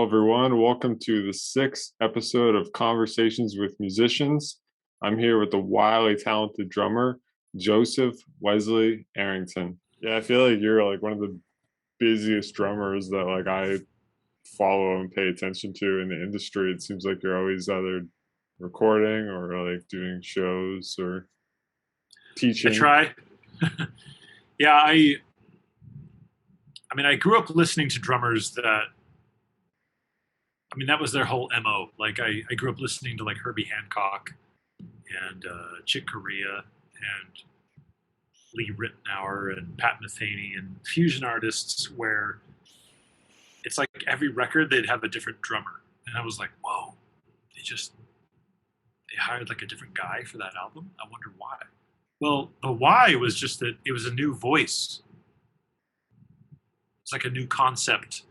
everyone. Welcome to the sixth episode of Conversations with Musicians. I'm here with the wildly talented drummer, Joseph Wesley Arrington. Yeah, I feel like you're like one of the busiest drummers that I follow and pay attention to in the industry. It seems like you're always either recording or like doing shows or I teaching. try. Yeah, I mean, I grew up listening to drummers that was their whole MO. Like, I grew up listening to, like, Herbie Hancock and Chick Corea and Lee Ritenour and Pat Metheny and fusion artists where it's like every record they'd have a different drummer. And I was like, whoa, they hired, like, a different guy for that album? I wonder why. Well, the why was just that it was a new voice. It's like a new concept.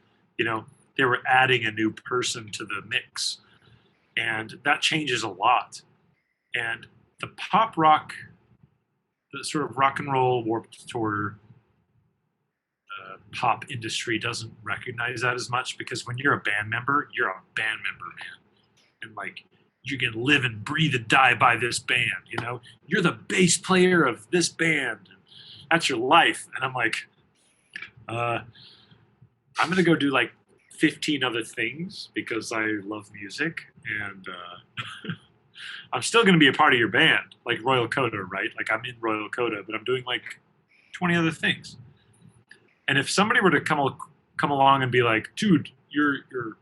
They were adding a new person to the mix. And that changes a lot. And the pop rock, the sort of rock and roll Warped Tour pop industry doesn't recognize that as much, because when you're a band member, man. And like, you can live and breathe and die by this band, You're the bass player of this band. That's your life. And I'm like, I'm going to go do like 15 other things because I love music. And I'm still going to be a part of your band, like Royal Coda, right? Like, I'm in Royal Coda, but I'm doing like 20 other things. And if somebody were to come along and be like, dude, you're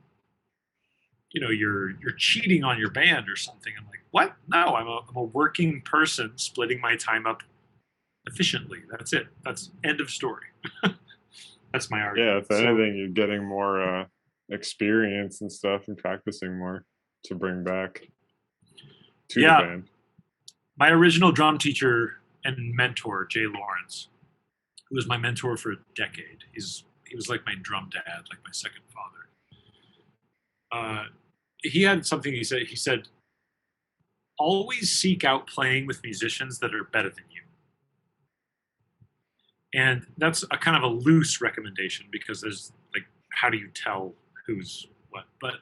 cheating on your band or something. I'm like, what? No, I'm a working person splitting my time up efficiently. That's it. That's end of story. That's my argument. Yeah, if anything, you're getting more experience and stuff and practicing more to bring back to the band. My original drum teacher and mentor, Jay Lawrence, who was my mentor for a decade. He was like my drum dad, like my second father. He had something he said. He said, always seek out playing with musicians that are better than you. And that's a kind of a loose recommendation, because there's like, how do you tell who's what? But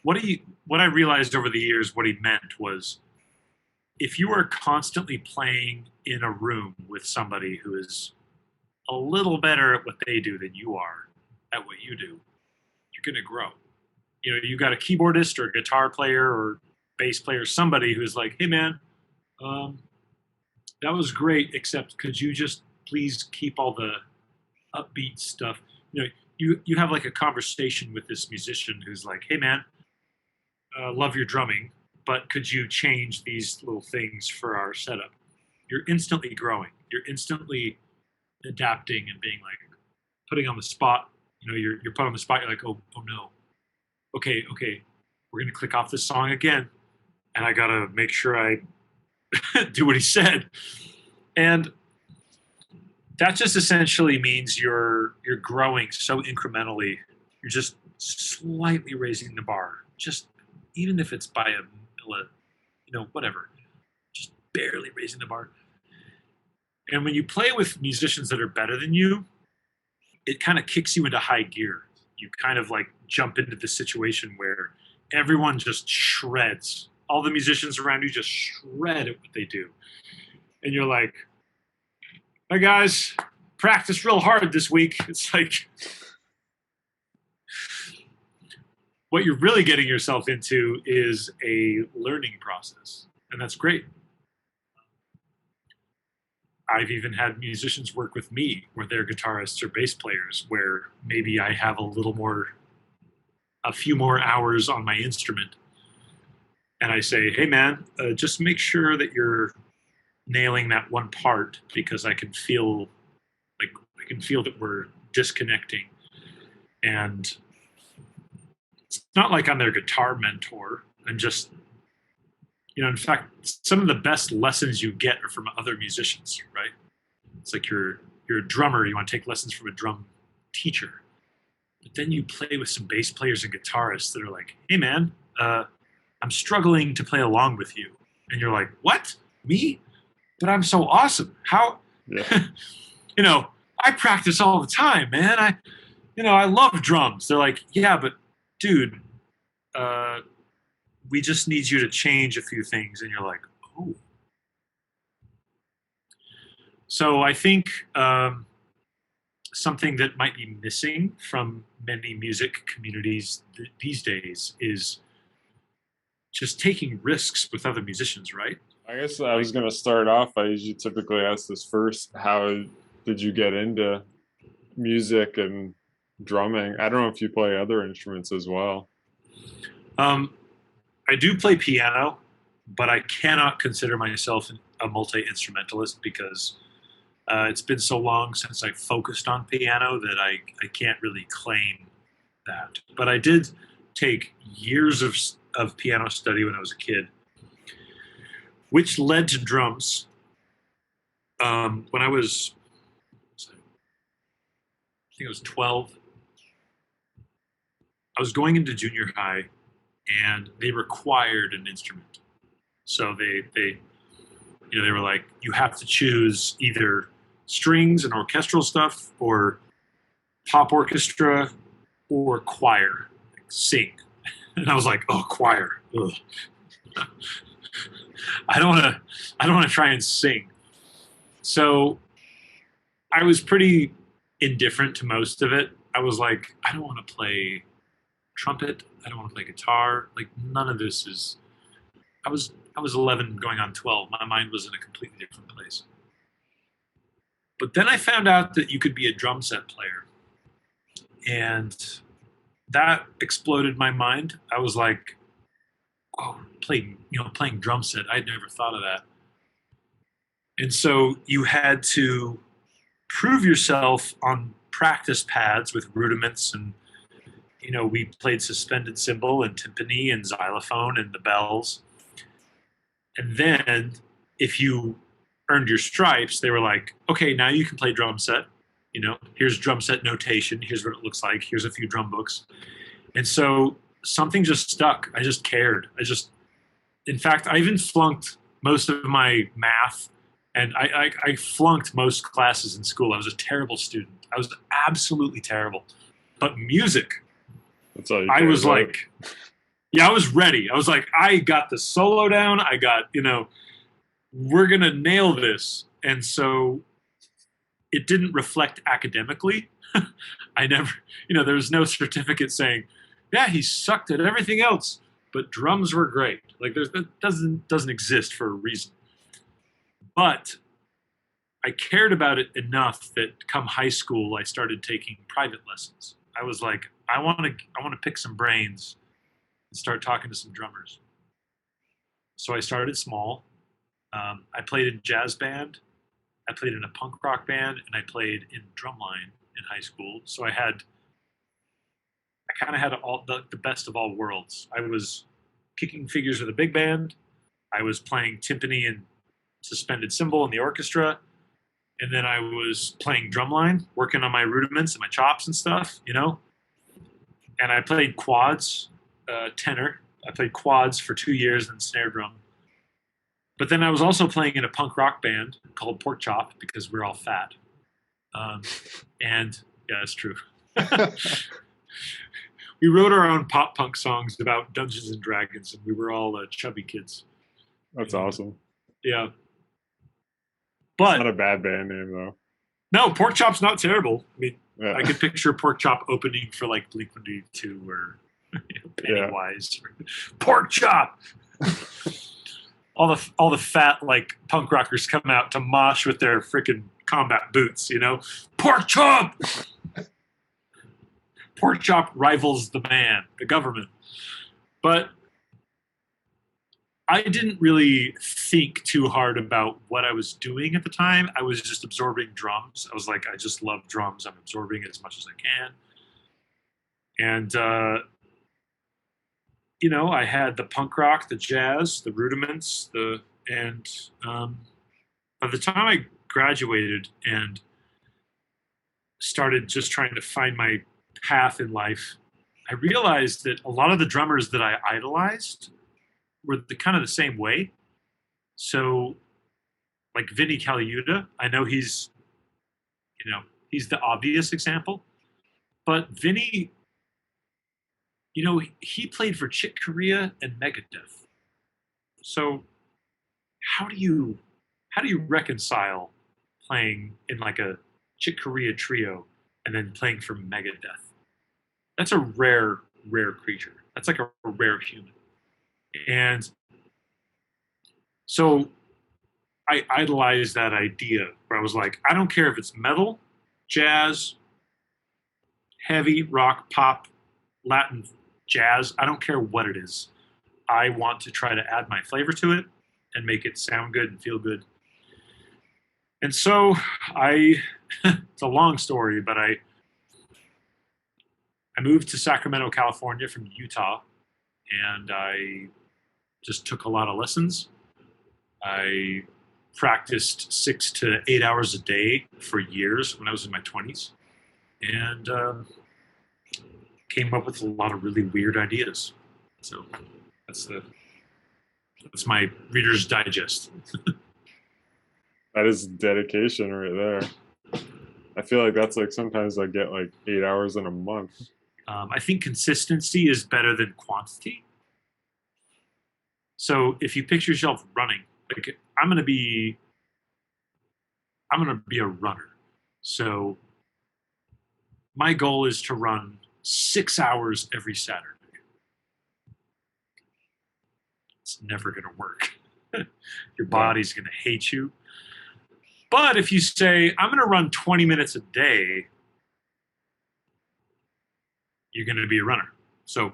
what I realized over the years, what he meant was, if you are constantly playing in a room with somebody who is a little better at what they do than you are at what you do, you're going to grow. You got a keyboardist or a guitar player or bass player, somebody who's like, hey man, that was great, except could you just please keep all the upbeat stuff? You have like a conversation with this musician who's like, hey man, love your drumming, but could you change these little things for our setup? You're instantly growing. You're instantly adapting and being like, putting on the spot. You're put on the spot. You're like, oh no. Okay, we're going to click off this song again. And I got to make sure I do what he said. And that just essentially means you're growing so incrementally. You're just slightly raising the bar. Just, even if it's by whatever. Just barely raising the bar. And when you play with musicians that are better than you, it kind of kicks you into high gear. You kind of like jump into the situation where everyone just shreds. All the musicians around you just shred at what they do. And you're like, hey guys, practice real hard this week. It's like, what you're really getting yourself into is a learning process. And that's great. I've even had musicians work with me where they're guitarists or bass players, where maybe I have a few more hours on my instrument. And I say, hey man, just make sure that you're nailing that one part, because I can feel that we're disconnecting. And it's not like I'm their guitar mentor. I'm just, in fact, some of the best lessons you get are from other musicians, right? It's like you're a drummer, you want to take lessons from a drum teacher. But then you play with some bass players and guitarists that are like, hey man, I'm struggling to play along with you. And you're like, what? Me? But I'm so awesome. How? Yeah. I practice all the time, man. I love drums. They're like, yeah, but dude, uh, we just need you to change a few things. And you're like, oh. So I think something that might be missing from many music communities these days is just taking risks with other musicians, right? I guess I Like, was going to start off. I usually typically ask this first. How did you get into music and drumming? I don't know if you play other instruments as well. um, I do play piano, but I cannot consider myself a multi instrumentalist because it's been so long since I focused on piano that I can't really claim that. But I did take years of piano study when I was a kid, which led to drums. When I think I was 12, I was going into junior high, and they required an instrument. So they were like, you have to choose either strings and orchestral stuff, or pop orchestra, or choir, like sing. And I was like, oh, choir. Ugh. I don't want to. I don't want to try and sing. So I was pretty indifferent to most of it. I was like, I don't want to play trumpet. I don't want to play guitar. Like none of this is. I was 11 going on 12. My mind was in a completely different place. But then I found out that you could be a drum set player, and that exploded my mind. I was like, oh, playing drum set. I'd never thought of that. And so you had to prove yourself on practice pads with rudiments, and we played suspended cymbal and timpani and xylophone and the bells. And then if you earned your stripes, they were like, okay, now you can play drum set. Here's drum set notation. Here's what it looks like. Here's a few drum books. And so something just stuck. I just cared. In fact, I even flunked most of my math, and I flunked most classes in school. I was a terrible student. I was absolutely terrible. But music, That's all you I care was about. like, yeah, I was ready. I was like, I got the solo down. I got, we're going to nail this. And so it didn't reflect academically. I never, there was no certificate saying, yeah, he sucked at everything else, but drums were great. Like that doesn't exist for a reason. But I cared about it enough that come high school, I started taking private lessons. I was like, I want to pick some brains and start talking to some drummers. So I started small. I played in jazz band, I played in a punk rock band, and I played in drumline in high school. So I kind of had all the best of all worlds. I was kicking figures with a big band. I was playing timpani and suspended cymbal in the orchestra. And then I was playing drumline, working on my rudiments and my chops and stuff, And I played quads, tenor. I played quads for 2 years and snare drum. But then I was also playing in a punk rock band called Pork Chop because we're all fat. And yeah, that's true. We wrote our own pop punk songs about Dungeons and Dragons, and we were all chubby kids. That's awesome. Yeah. It's But not a bad band name though. no, Pork Chop's not terrible. I mean, Yeah. I could picture Pork Chop opening for like Blink-182 or Pennywise. Yeah. Pork Chop. all the fat like punk rockers come out to mosh with their freaking combat boots. Pork Chop. Pork Chop rivals the man, the government. But I didn't really think too hard about what I was doing at the time. I was just absorbing drums. I was like, I just love drums. I'm absorbing as much as I can. And, I had the punk rock, the jazz, the rudiments, and by the time I graduated and started just trying to find my path in life, I realized that a lot of the drummers that I idolized were kind of the same way. So, like Vinny Caliuta, I know he's the obvious example, but Vinny he played for Chick Corea and Megadeth. So how do you reconcile playing in like a Chick Corea trio and then playing for Megadeth? That's a rare creature. That's like a rare human. And so I idolized that idea where I was like, I don't care if it's metal, jazz, heavy, rock, pop, Latin, jazz. I don't care what it is. I want to try to add my flavor to it and make it sound good and feel good. And so it's a long story, but I moved to Sacramento, California from Utah, and I just took a lot of lessons. I practiced 6 to 8 hours a day for years when I was in my 20s, and came up with a lot of really weird ideas. So that's my Reader's Digest. That is dedication right there. I feel like that's like sometimes I get like 8 hours in a month. I think consistency is better than quantity. So if you picture yourself running, like I'm gonna be a runner. So my goal is to run 6 hours every Saturday. It's never gonna work. Your body's gonna hate you. But if you say, I'm gonna run 20 minutes a day, you're going to be a runner. So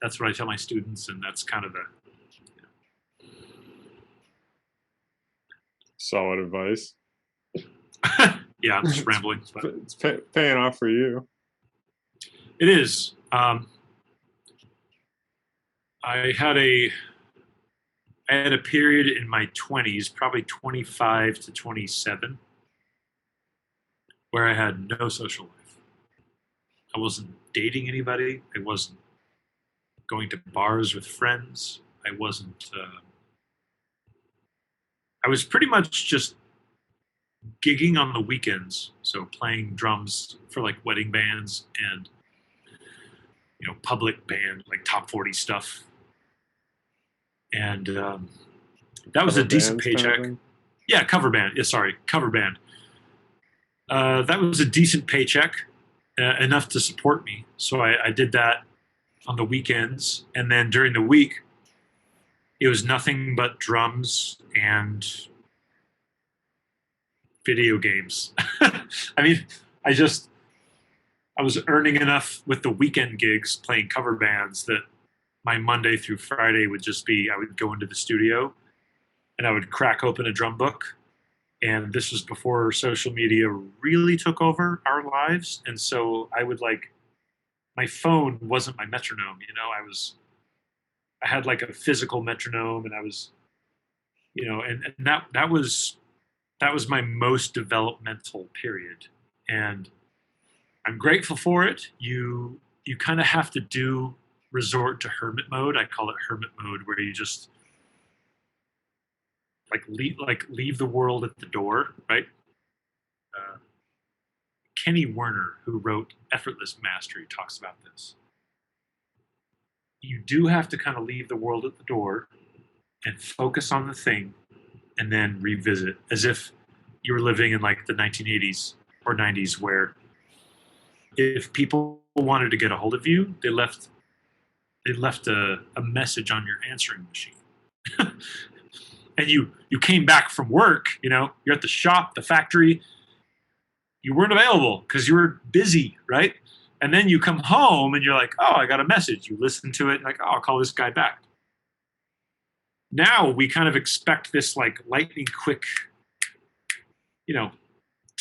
that's what I tell my students, and that's kind of the Solid advice. yeah, I'm just rambling. But It's paying off for you. it is. I had a period in my 20s, probably 25 to 27, where I had no social life. I wasn't dating anybody. I wasn't going to bars with friends. I wasn't. I was pretty much just gigging on the weekends, so playing drums for like wedding bands and public band, like top 40 stuff. And that was a decent paycheck. Kind of yeah, cover band. Yeah, sorry, cover band. That was a decent paycheck. Enough to support me. So I did that on the weekends. And then during the week, it was nothing but drums and video games. I mean, I was earning enough with the weekend gigs playing cover bands that my Monday through Friday would just be, I would go into the studio and I would crack open a drum book. And this was before social media really took over our lives. And so I would my phone wasn't my metronome, I had like a physical metronome, and I was, and that was my most developmental period. And I'm grateful for it. You kind of have to resort to hermit mode. I call it hermit mode, where you just leave the world at the door, right? Kenny Werner, who wrote Effortless Mastery, talks about this. You do have to kind of leave the world at the door and focus on the thing, and then revisit, as if you were living in like the 1980s or 90s, where if people wanted to get a hold of you, they left a message on your answering machine. And you came back from work, you're at the shop, the factory, you weren't available because you were busy, right? And then you come home and you're like, oh, I got a message. You listen to it, like, oh, I'll call this guy back. Now we kind of expect this like lightning quick,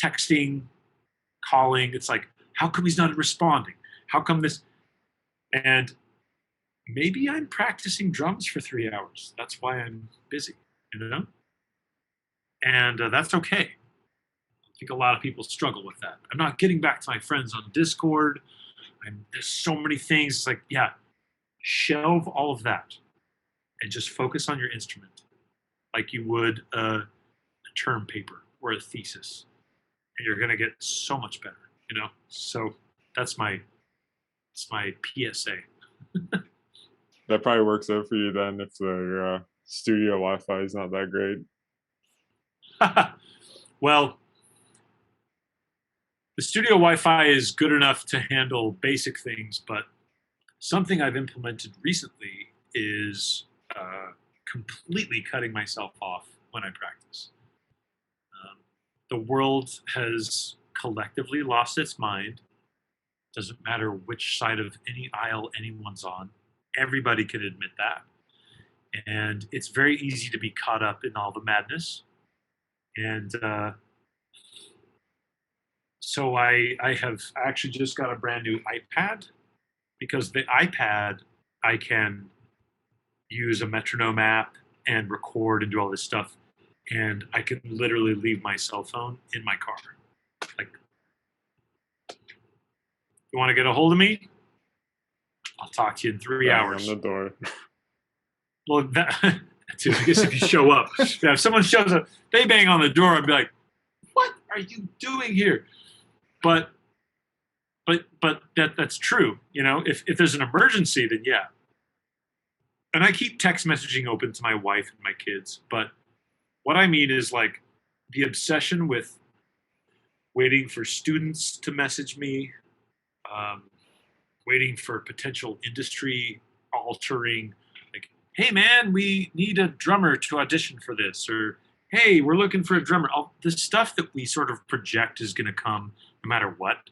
texting, calling. It's like, how come he's not responding? How come this? And maybe I'm practicing drums for 3 hours. That's why I'm busy. And that's okay. I think a lot of people struggle with that. I'm not getting back to my friends on Discord. There's so many things. It's like, yeah, shelve all of that and just focus on your instrument like you would a term paper or a thesis. And you're going to get so much better, So that's my It's my PSA. That probably works out for you then if the studio Wi-Fi is not that great. Well, the studio Wi-Fi is good enough to handle basic things, but something I've implemented recently is completely cutting myself off when I practice. The world has collectively lost its mind. Doesn't matter which side of any aisle anyone's on. Everybody can admit that. And it's very easy to be caught up in all the madness. And so I have actually just got a brand new iPad, because the iPad, I can use a metronome app and record and do all this stuff. And I can literally leave my cell phone in my car. Like, you want to get a hold of me? I'll talk to you in 3 hours. On the door. Well, dude, I guess if you show up, yeah, if someone shows up, they bang on the door, I'd be like, "What are you doing here?" But that's true. You know, if there's an emergency, then yeah. And I keep text messaging open to my wife and my kids. But what I mean is, like, the obsession with waiting for students to message me, waiting for potential industry altering, like, "Hey man, we need a drummer to audition for this," or "Hey, we're looking for a drummer." All the stuff that we sort of project is going to come no matter what.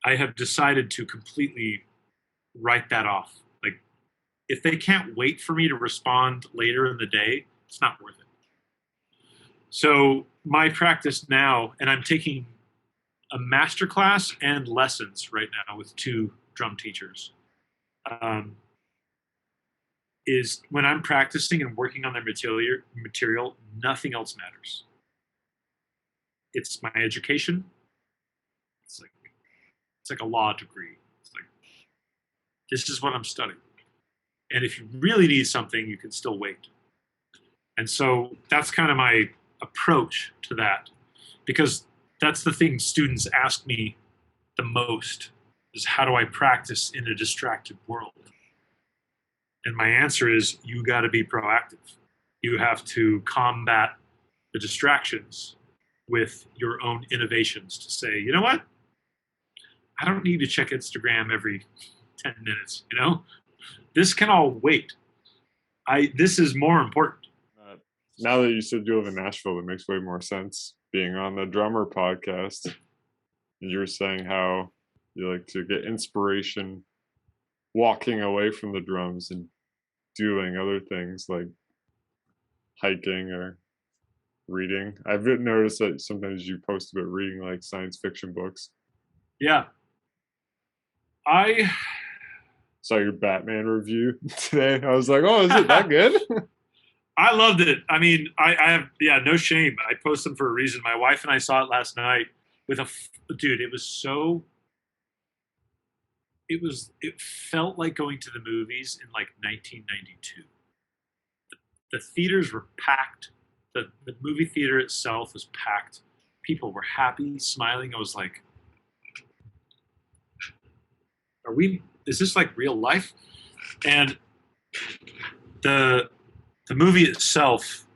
I have decided to completely write that off. Like, if they can't wait for me to respond later in the day, it's not worth it. So my practice now, and I'm taking a master class and lessons right now with 2 drum teachers, is when I'm practicing and working on their material, nothing else matters. It's my education. It's like a law degree. It's like, this is what I'm studying. And if you really need something, you can still wait. And so that's kind of my approach to that, because that's the thing students ask me the most, is how do I practice in a distracted world? And my answer is, you got to be proactive. You have to combat the distractions with your own innovations to say, you know what? I don't need to check Instagram every 10 minutes, you know? This can all wait. This is more important. Now that you said you live in Nashville, it makes way more sense being on the Drummer podcast. And you were saying how you like to get inspiration walking away from the drums and doing other things like hiking or reading. I've noticed that sometimes you post about reading like science fiction books. Yeah. I saw your Batman review today. I was like, oh, is it that good? I loved it. I mean, I have, yeah, no shame. I post them for a reason. My wife and I saw it last night with dude, it felt like going to the movies in like 1992. The theaters were packed. The movie theater itself was packed. People were happy, smiling. I was like, is this like real life? And the movie itself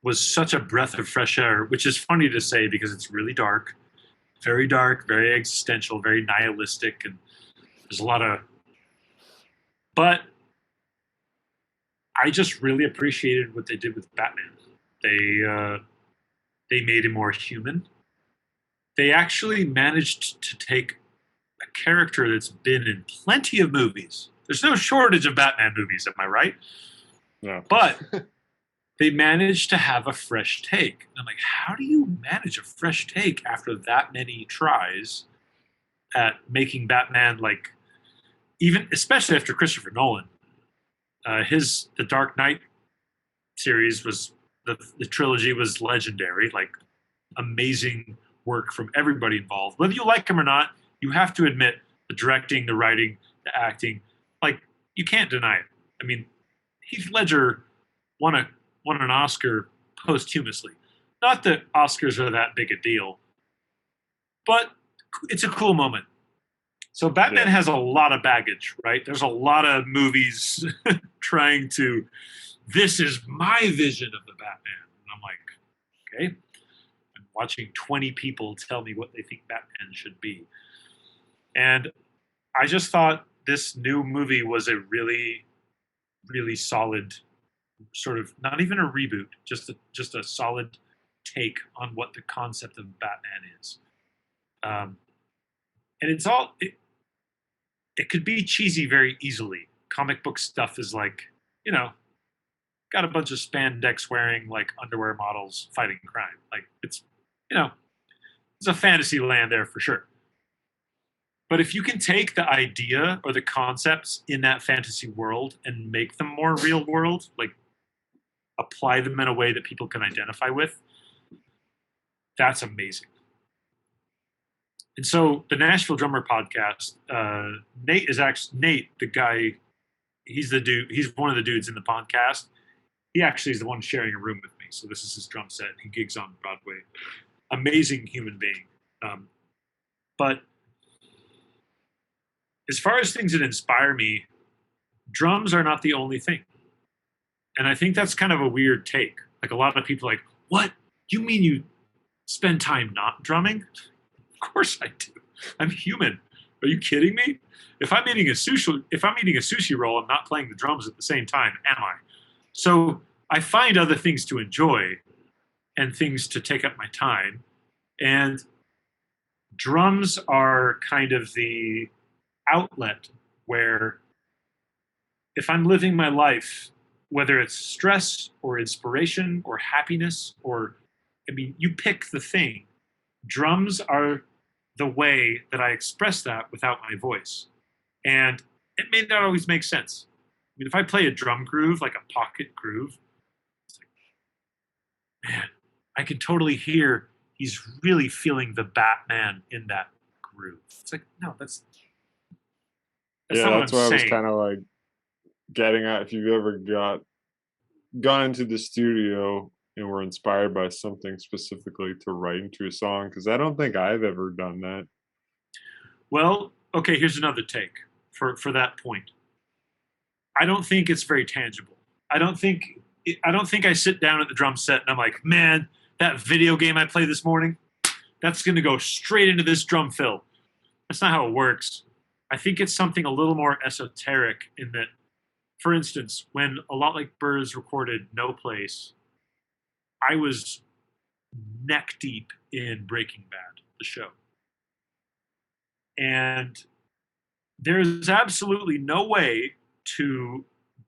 was such a breath of fresh air, which is funny to say because it's really dark, very existential, very nihilistic, and there's a lot of, but I just really appreciated what they did with Batman. They made him more human. They actually managed to take a character that's been in plenty of movies. There's no shortage of Batman movies, am I right? Yeah. But they managed to have a fresh take. And I'm like, how do you manage a fresh take after that many tries at making Batman, like, even especially after Christopher Nolan? The Dark Knight series was the trilogy was legendary, like amazing work from everybody involved. Whether you like him or not, you have to admit the directing, the writing, the acting, like, you can't deny it. I mean, Heath Ledger won an Oscar posthumously. Not that Oscars are that big a deal, but it's a cool moment. So Batman Yeah. has a lot of baggage, right? There's a lot of movies trying to, this is my vision of the Batman. And I'm like, okay, I'm watching 20 people tell me what they think Batman should be. And I just thought this new movie was a really, really solid sort of, not even a reboot, just a solid take on what the concept of Batman is. And it could be cheesy very easily. Comic book stuff is like, you know, got a bunch of spandex wearing like underwear models fighting crime. Like it's, you know, it's a fantasy land there for sure. But if you can take the idea or the concepts in that fantasy world and make them more real world, like apply them in a way that people can identify with, that's amazing. And so the Nashville Drummer podcast, Nate, the guy, he's the dude, he's one of the dudes in the podcast. He actually is the one sharing a room with me. So this is his drum set. He gigs on Broadway. Amazing human being. But as far as things that inspire me, drums are not the only thing. And I think that's kind of a weird take. Like a lot of people are like, what? You mean you spend time not drumming? Of course I do. I'm human. Are you kidding me? If I'm eating a sushi roll, I'm not playing the drums at the same time, am I? So I find other things to enjoy and things to take up my time. And drums are kind of the outlet where if I'm living my life, whether it's stress or inspiration or happiness, or, I mean, you pick the thing. Drums are the way that I express that without my voice. And it may not always make sense. I mean, if I play a drum groove, like a pocket groove, it's like, man, I can totally hear he's really feeling the Batman in that groove. It's like, no, that's Yeah, not what I'm that's why I was saying. kind of like getting at if you've ever gone into the studio and were inspired by something specifically to write into a song, because I don't think I've ever done that. Well, okay, here's another take for that point. I don't think it's very tangible. I don't think I sit down at the drum set and I'm like, man, that video game I played this morning, that's going to go straight into this drum fill. That's not how it works. I think it's something a little more esoteric in that, for instance, when A Lot Like Birds recorded No Place, I was neck deep in Breaking Bad, the show. And there's absolutely no way to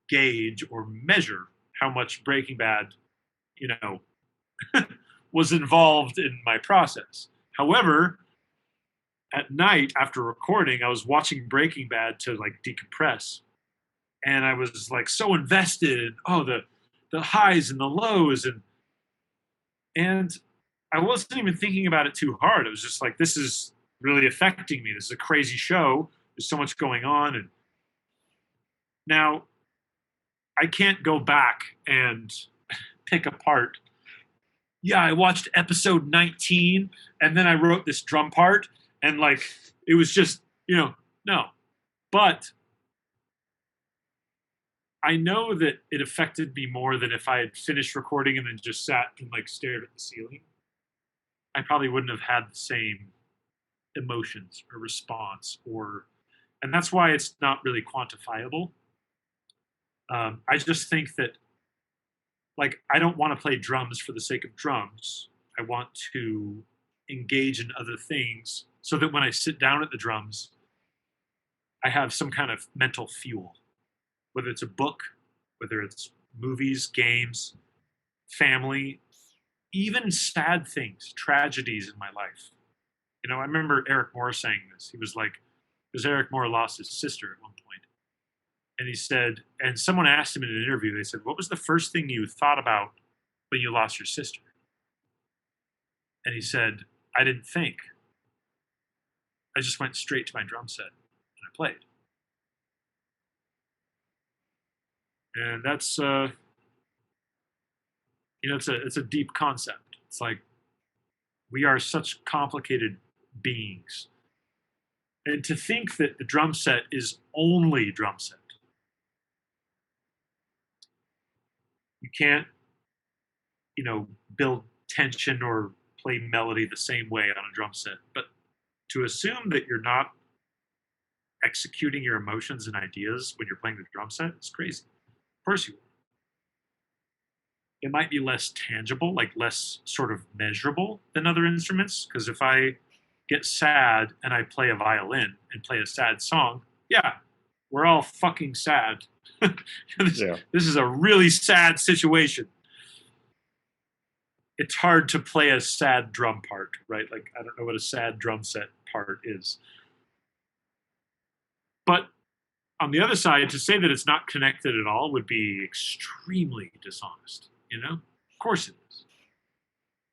gauge or measure how much Breaking Bad, you know, was involved in my process. However, at night after recording, I was watching Breaking Bad to like decompress, and I was like so invested in the highs and the lows, and I wasn't even thinking about it too hard. It was just like, this is really affecting me. This is a crazy show. There's so much going on, and now I can't go back and pick apart. Yeah, I watched episode 19 and then I wrote this drum part, and like it was just, no. But I know that it affected me more than if I had finished recording and then just sat and like stared at the ceiling. I probably wouldn't have had the same emotions or response, and that's why it's not really quantifiable. I just think that, like, I don't want to play drums for the sake of drums. I want to engage in other things so that when I sit down at the drums, I have some kind of mental fuel, whether it's a book, whether it's movies, games, family, even sad things, tragedies in my life. I remember Eric Moore saying this. He was like, because Eric Moore lost his sister at one point. And he said, and someone asked him in an interview, they said, what was the first thing you thought about when you lost your sister? And he said, I didn't think. I just went straight to my drum set and I played. And that's, it's a deep concept. It's like, we are such complicated beings. And to think that the drum set is only drum set. You can't, build tension or play melody the same way on a drum set. But to assume that you're not executing your emotions and ideas when you're playing the drum set is crazy. Of course you will. It might be less tangible, like less sort of measurable than other instruments. Because if I get sad and I play a violin and play a sad song, yeah, we're all fucking sad. This is a really sad situation. It's hard to play a sad drum part, right? Like, I don't know what a sad drum set part is. But on the other side, to say that it's not connected at all would be extremely dishonest, Of course it is.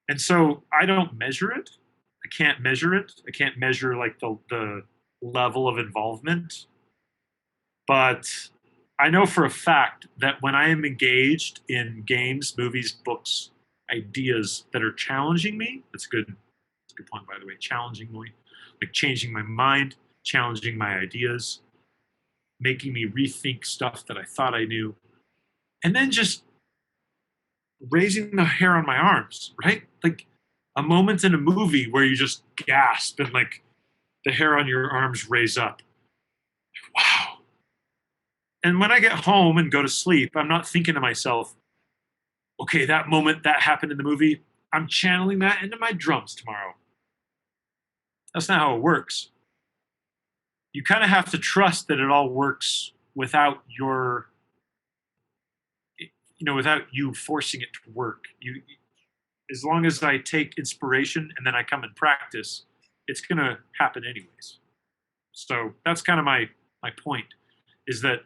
And so I don't measure it. I can't measure it. I can't measure like the level of involvement. But I know for a fact that when I am engaged in games, movies, books, ideas that are challenging me, that's a good point, by the way, challenging me, like changing my mind, challenging my ideas, making me rethink stuff that I thought I knew, and then just raising the hair on my arms, right? Like a moment in a movie where you just gasp and like the hair on your arms raise up. Wow. And when I get home and go to sleep, I'm not thinking to myself, okay, that moment that happened in the movie, I'm channeling that into my drums tomorrow. That's not how it works. You kind of have to trust that it all works without without you forcing it to work. As long as I take inspiration and then I come and practice, it's going to happen anyways. So that's kind of my point, is that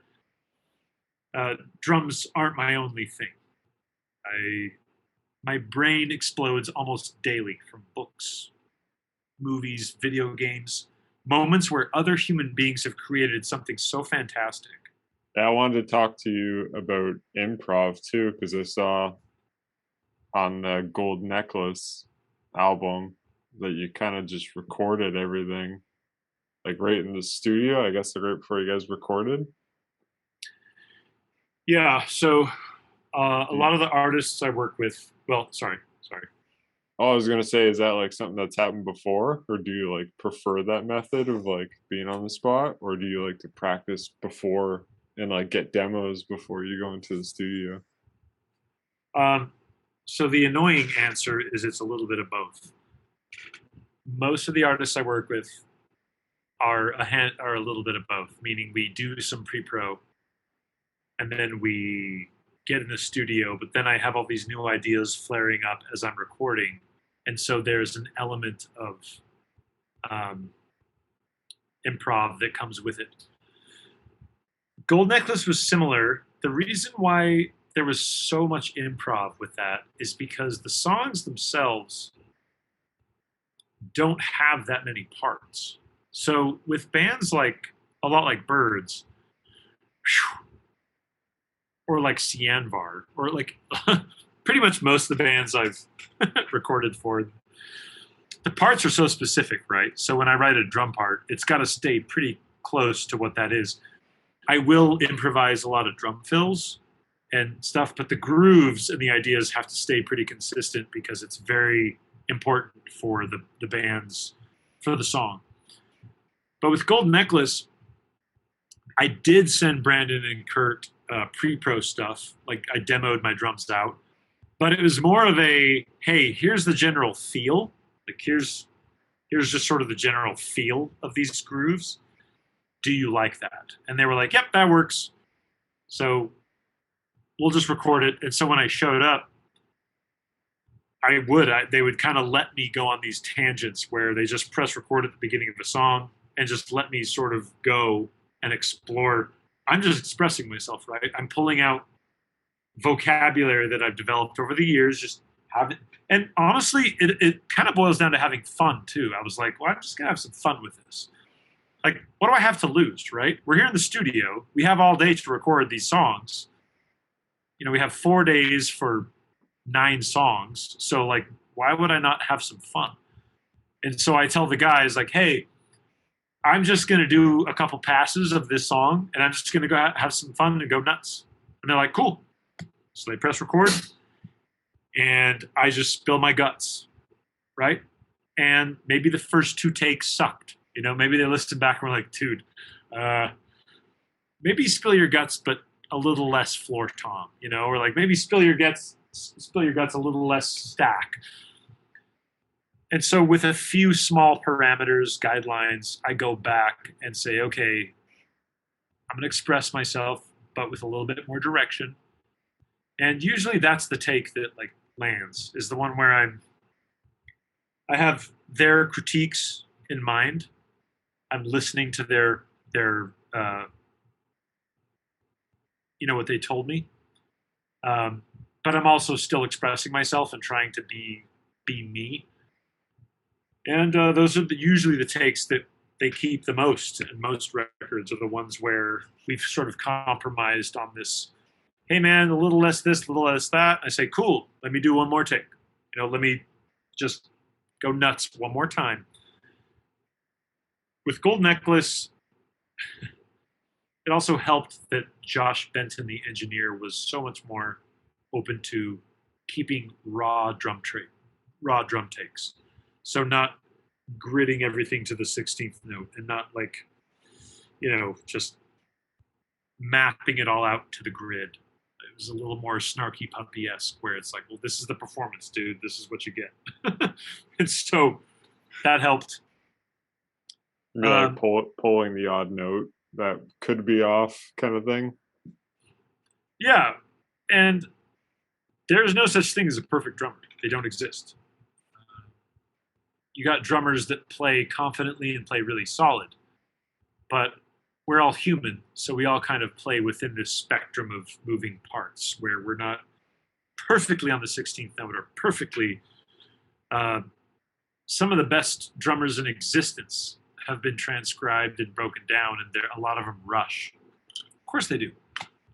drums aren't my only thing. My brain explodes almost daily from books, movies, video games, moments where other human beings have created something so fantastic. Yeah, I wanted to talk to you about improv too, because I saw on the Gold Necklace album that you kind of just recorded everything, like right in the studio, I guess, right before you guys recorded. Yeah, so a lot of the artists I work with, sorry. Oh, I was gonna say, is that like something that's happened before, or do you like prefer that method of like being on the spot, or do you like to practice before and like get demos before you go into the studio? So the annoying answer is it's a little bit of both. Most of the artists I work with are a little bit of both, meaning we do some pre-pro and then we get in the studio, but then I have all these new ideas flaring up as I'm recording. And so there's an element of improv that comes with it. Gold Necklace was similar. The reason why there was so much improv with that is because the songs themselves don't have that many parts. So with bands like a lot like Birds, or like Sianvar, or like pretty much most of the bands I've recorded for, the parts are so specific, right? So when I write a drum part, it's got to stay pretty close to what that is. I will improvise a lot of drum fills and stuff, but the grooves and the ideas have to stay pretty consistent because it's very important for the bands, for the song. But with Gold Necklace, I did send Brandon and Kurt pre-pro stuff. Like I demoed my drums out, but it was more of a, hey, here's the general feel. Like here's just sort of the general feel of these grooves. Do you like that? And they were like, yep, that works. So we'll just record it. And so when I showed up, they would kind of let me go on these tangents where they just press record at the beginning of the song and just let me sort of go and explore. I'm just expressing myself, right? I'm pulling out vocabulary that I've developed over the years, just have it. And honestly, it kind of boils down to having fun too. I was like, well, I'm just gonna have some fun with this. Like, what do I have to lose, right? We're here in the studio. We have all day to record these songs. We have 4 days for 9 songs. So like, why would I not have some fun? And so I tell the guys like, hey, I'm just going to do a couple passes of this song and I'm just going to go have some fun and go nuts. And they're like, cool. So they press record and I just spill my guts, right? And maybe the first two takes sucked. You know, maybe they listened back and were like, dude, maybe spill your guts, but a little less floor tom, you know, or like maybe spill your guts a little less stack. And so with a few small parameters, guidelines, I go back and say, okay, I'm going to express myself, but with a little bit more direction. And usually that's the take that like lands, is the one where I have their critiques in mind. I'm listening to their what they told me. But I'm also still expressing myself and trying to be me. And those are usually the takes that they keep the most. And most records are the ones where we've sort of compromised on this. Hey man, a little less this, a little less that. I say, cool. Let me do one more take. You know, let me just go nuts one more time. With Gold Necklace, it also helped that Josh Benton, the engineer, was so much more open to keeping raw drum takes. So not gritting everything to the 16th note and not like, just mapping it all out to the grid. It was a little more snarky puppy-esque where it's like, well, this is the performance, dude. This is what you get. And so that helped. Like pulling the odd note that could be off kind of thing. Yeah. And there's no such thing as a perfect drummer. They don't exist. You got drummers that play confidently and play really solid, but we're all human, so we all kind of play within this spectrum of moving parts where we're not perfectly on the 16th note or perfectly. Some of the best drummers in existence have been transcribed and broken down, and a lot of them rush. Of course they do.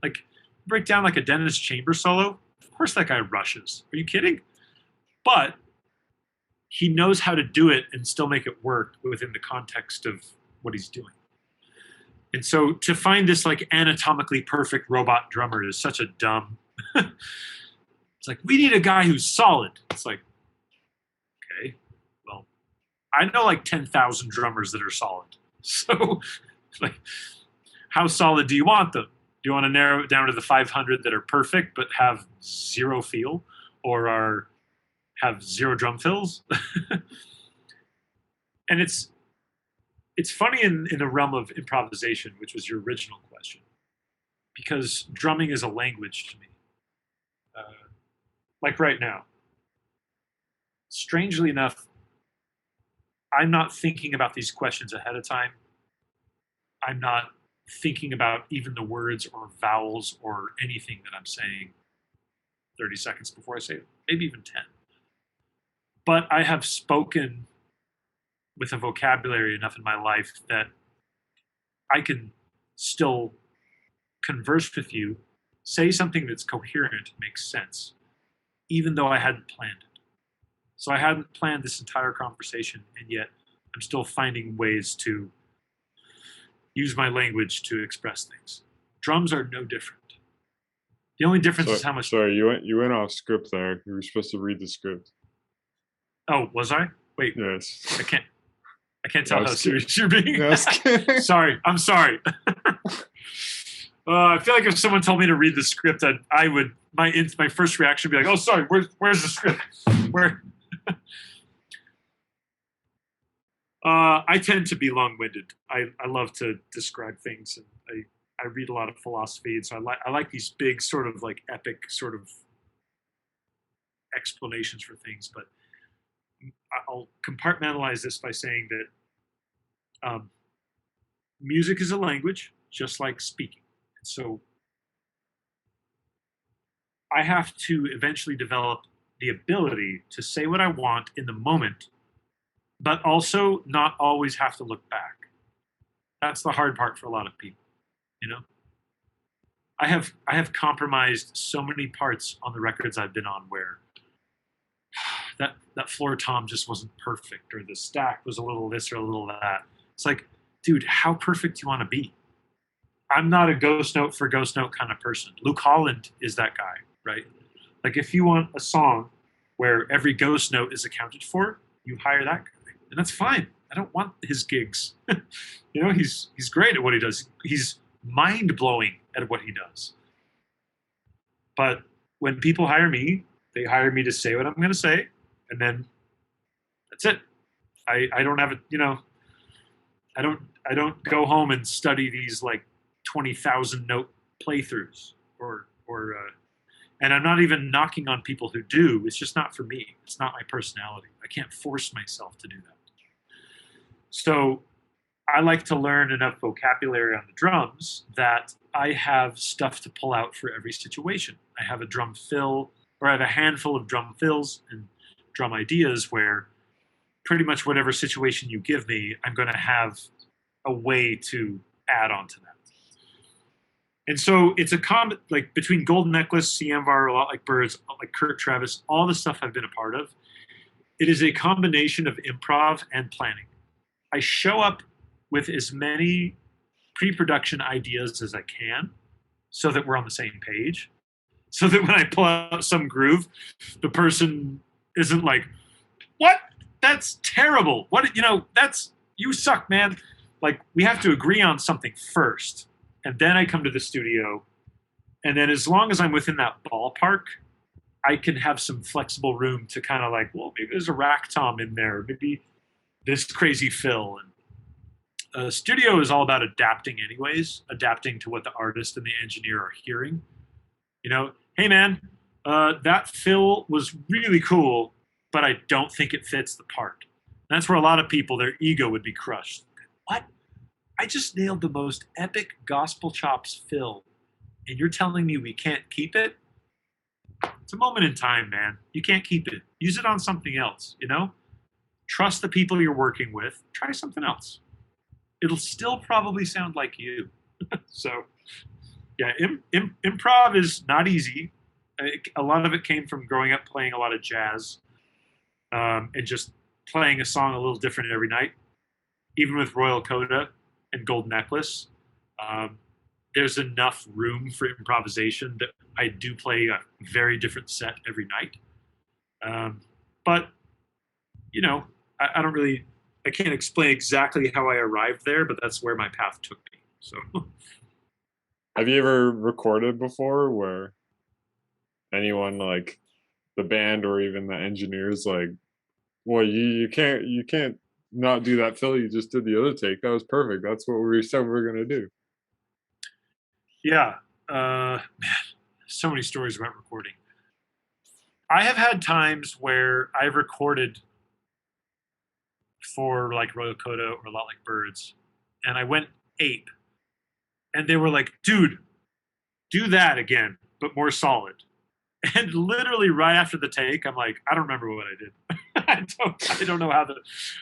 Like, break down like a Dennis Chambers solo. Of course that guy rushes. Are you kidding? But he knows how to do it and still make it work within the context of what he's doing. And so to find this like anatomically perfect robot drummer is such a dumb. It's like, we need a guy who's solid. It's like, okay, well, I know like 10,000 drummers that are solid. So like, how solid do you want them? Do you want to narrow it down to the 500 that are perfect but have zero feel or have zero drum fills? And it's funny in the realm of improvisation, which was your original question, because drumming is a language to me. Like right now, strangely enough, I'm not thinking about these questions ahead of time. I'm not thinking about even the words or vowels or anything that I'm saying 30 seconds before I say it, maybe even 10. But I have spoken with a vocabulary enough in my life that I can still converse with you, say something that's coherent, makes sense, even though I hadn't planned it. So I hadn't planned this entire conversation, and yet I'm still finding ways to use my language to express things. Drums are no different. The only difference is how much. Sorry, you went off script there. You were supposed to read the script. Oh, was I? Wait. Yes. I can't tell how serious you're being. Sorry, I'm sorry. I feel like if someone told me to read the script, I would. My first reaction would be like, "Oh, sorry. Where's the script? Where?" I tend to be long-winded. I love to describe things, and I read a lot of philosophy, and so I like these big sort of like epic sort of explanations for things. But I'll compartmentalize this by saying that music is a language, just like speaking. So I have to eventually develop the ability to say what I want in the moment, but also not always have to look back. That's the hard part for a lot of people, you know? I have compromised so many parts on the records I've been on where that floor tom just wasn't perfect, or the stack was a little this or a little that. It's like, dude, how perfect do you want to be? I'm not a ghost note for ghost note kind of person. Luke Holland is that guy, right? Like if you want a song where every ghost note is accounted for, you hire that guy, and that's fine. I don't want his gigs. He's great at what he does. He's mind blowing at what he does. But when people hire me, they hire me to say what I'm going to say, and then that's it. I don't have it. I don't go home and study these like 20,000 note playthroughs and I'm not even knocking on people who do. It's just not for me. It's not my personality. I can't force myself to do that. So I like to learn enough vocabulary on the drums that I have stuff to pull out for every situation. I have a drum fill, or I have a handful of drum fills and drum ideas where pretty much whatever situation you give me, I'm going to have a way to add on to that. And so it's a like between Golden Necklace, Sianvar, A Lot Like Birds, like Kurt Travis, all the stuff I've been a part of, it is a combination of improv and planning. I show up with as many pre-production ideas as I can so that we're on the same page. So that when I pull out some groove, the person isn't like, what? That's terrible. You suck, man. Like, we have to agree on something first. And then I come to the studio. And then as long as I'm within that ballpark, I can have some flexible room to kind of like, well, maybe there's a rack tom in there. Maybe this crazy fill. And studio is all about adapting anyways, adapting to what the artist and the engineer are hearing. Hey, man, that fill was really cool, but I don't think it fits the part. And that's where a lot of people, their ego would be crushed. What? I just nailed the most epic gospel chops fill, and you're telling me we can't keep it? It's a moment in time, man. You can't keep it. Use it on something else, Trust the people you're working with. Try something else. It'll still probably sound like you. So, yeah, improv is not easy. A lot of it came from growing up playing a lot of jazz and just playing a song a little different every night. Even with Royal Coda and Golden Necklace, there's enough room for improvisation that I do play a very different set every night. But, I can't explain exactly how I arrived there, but that's where my path took me. So, have you ever recorded before where anyone like the band or even the engineers like, well, you can't not do that fill you just did the other take. That was perfect. That's what we said we were going to do. Yeah. Man, so many stories about recording. I have had times where I've recorded for like Royal Coda or A Lot Like Birds, and I went ape. And they were like, dude, do that again, but more solid. And literally right after the take, I'm like, I don't remember what I did. I don't know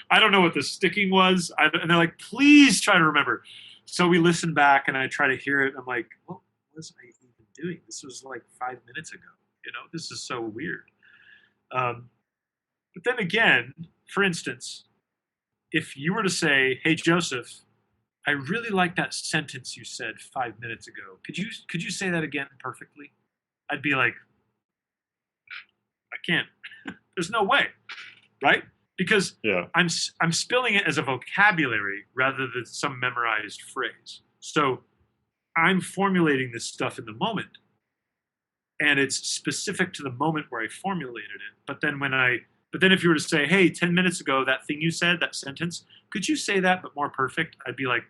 I don't know what the sticking was. And they're like, please try to remember. So we listen back and I try to hear it. I'm like, what was I even doing? This was like 5 minutes ago. This is so weird. But then again, for instance, if you were to say, hey, Joseph, I really like that sentence you said 5 minutes ago. Could you say that again perfectly? I'd be like, I can't. There's no way, right? Because I'm spilling it as a vocabulary rather than some memorized phrase. So I'm formulating this stuff in the moment, and it's specific to the moment where I formulated it. But then if you were to say, hey, 10 minutes ago, that thing you said, that sentence, could you say that but more perfect? I'd be like,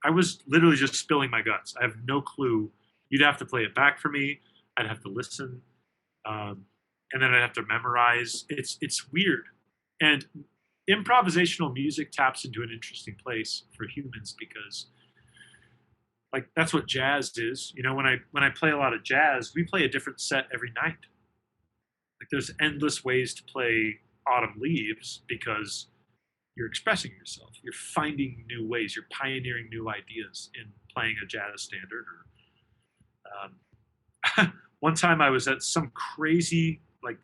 I was literally just spilling my guts. I have no clue. You'd have to play it back for me. I'd have to listen. And then I'd have to memorize. It's weird. And improvisational music taps into an interesting place for humans because like that's what jazz is. When I play a lot of jazz, we play a different set every night. Like there's endless ways to play Autumn Leaves because you're expressing yourself. You're finding new ways. You're pioneering new ideas in playing a jazz standard. One time I was at some crazy like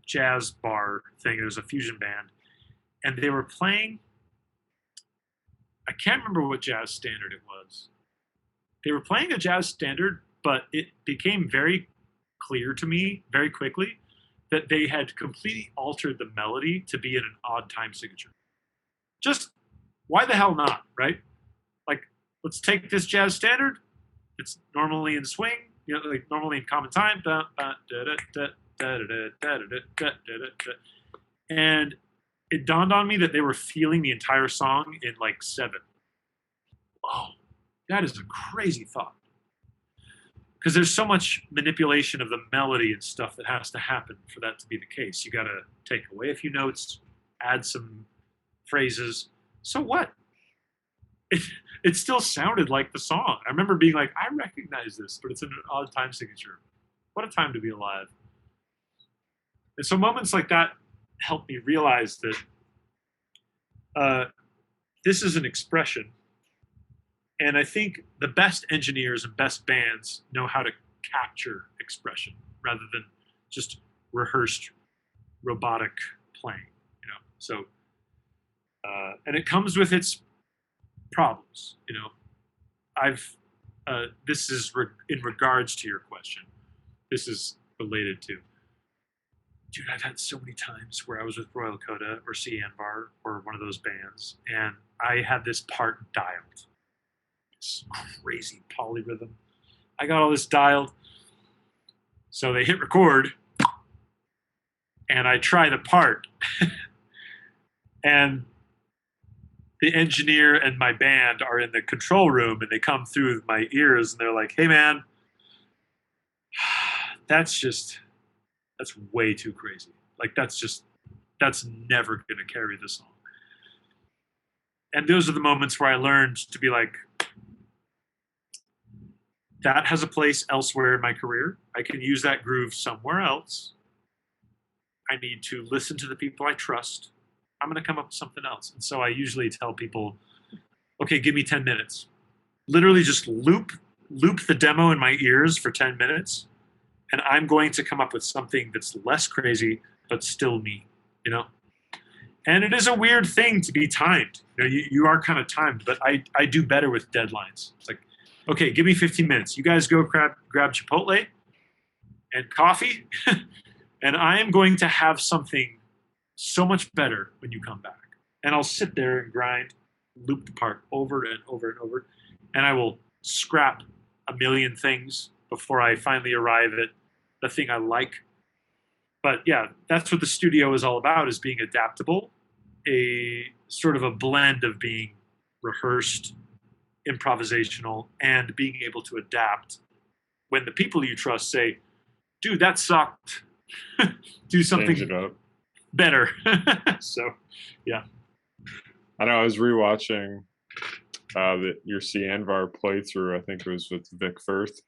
jazz bar thing. It was a fusion band, and they were playing. I can't remember what jazz standard it was. They were playing a jazz standard, but it became very clear to me very quickly that they had completely altered the melody to be in an odd time signature. Just why the hell not, right? Like, let's take this jazz standard. It's normally in swing, like normally in common time. And it dawned on me that they were feeling the entire song in like 7. Oh, that is a crazy thought. Because there's so much manipulation of the melody and stuff that has to happen for that to be the case. You got to take away a few notes, add some phrases. So what? It still sounded like the song. I remember being like, I recognize this, but it's in an odd time signature. What a time to be alive. And so moments like that help me realize that this is an expression. And I think the best engineers and best bands know how to capture expression rather than just rehearsed robotic playing, So, and it comes with its problems, this is in regards to your question. This is related to, dude, I've had so many times where I was with Royal Coda or Sianvar or one of those bands, and I had this part dialed. This crazy polyrhythm. I got all this dialed. So they hit record, and I try the part. And the engineer and my band are in the control room, and they come through my ears, and they're like, hey, man, that's way too crazy. Like, that's never going to carry the song. And those are the moments where I learned to be like, that has a place elsewhere in my career. I can use that groove somewhere else. I need to listen to the people I trust. I'm going to come up with something else. And so I usually tell people, okay, give me 10 minutes. Literally just loop the demo in my ears for 10 minutes. And I'm going to come up with something that's less crazy, but still me, And it is a weird thing to be timed. You are kind of timed, but I do better with deadlines. It's like, okay, give me 15 minutes. You guys go grab Chipotle and coffee, and I am going to have something so much better when you come back. And I'll sit there and grind, loop the part over and over and over, and I will scrap a million things before I finally arrive at the thing I like. But yeah, that's what the studio is all about, is being adaptable, a sort of a blend of being rehearsed, improvisational, and being able to adapt when the people you trust say, dude, that sucked. Do something Change it up. Better. So, yeah. I know I was rewatching your Sianvar playthrough. I think it was with Vic Firth.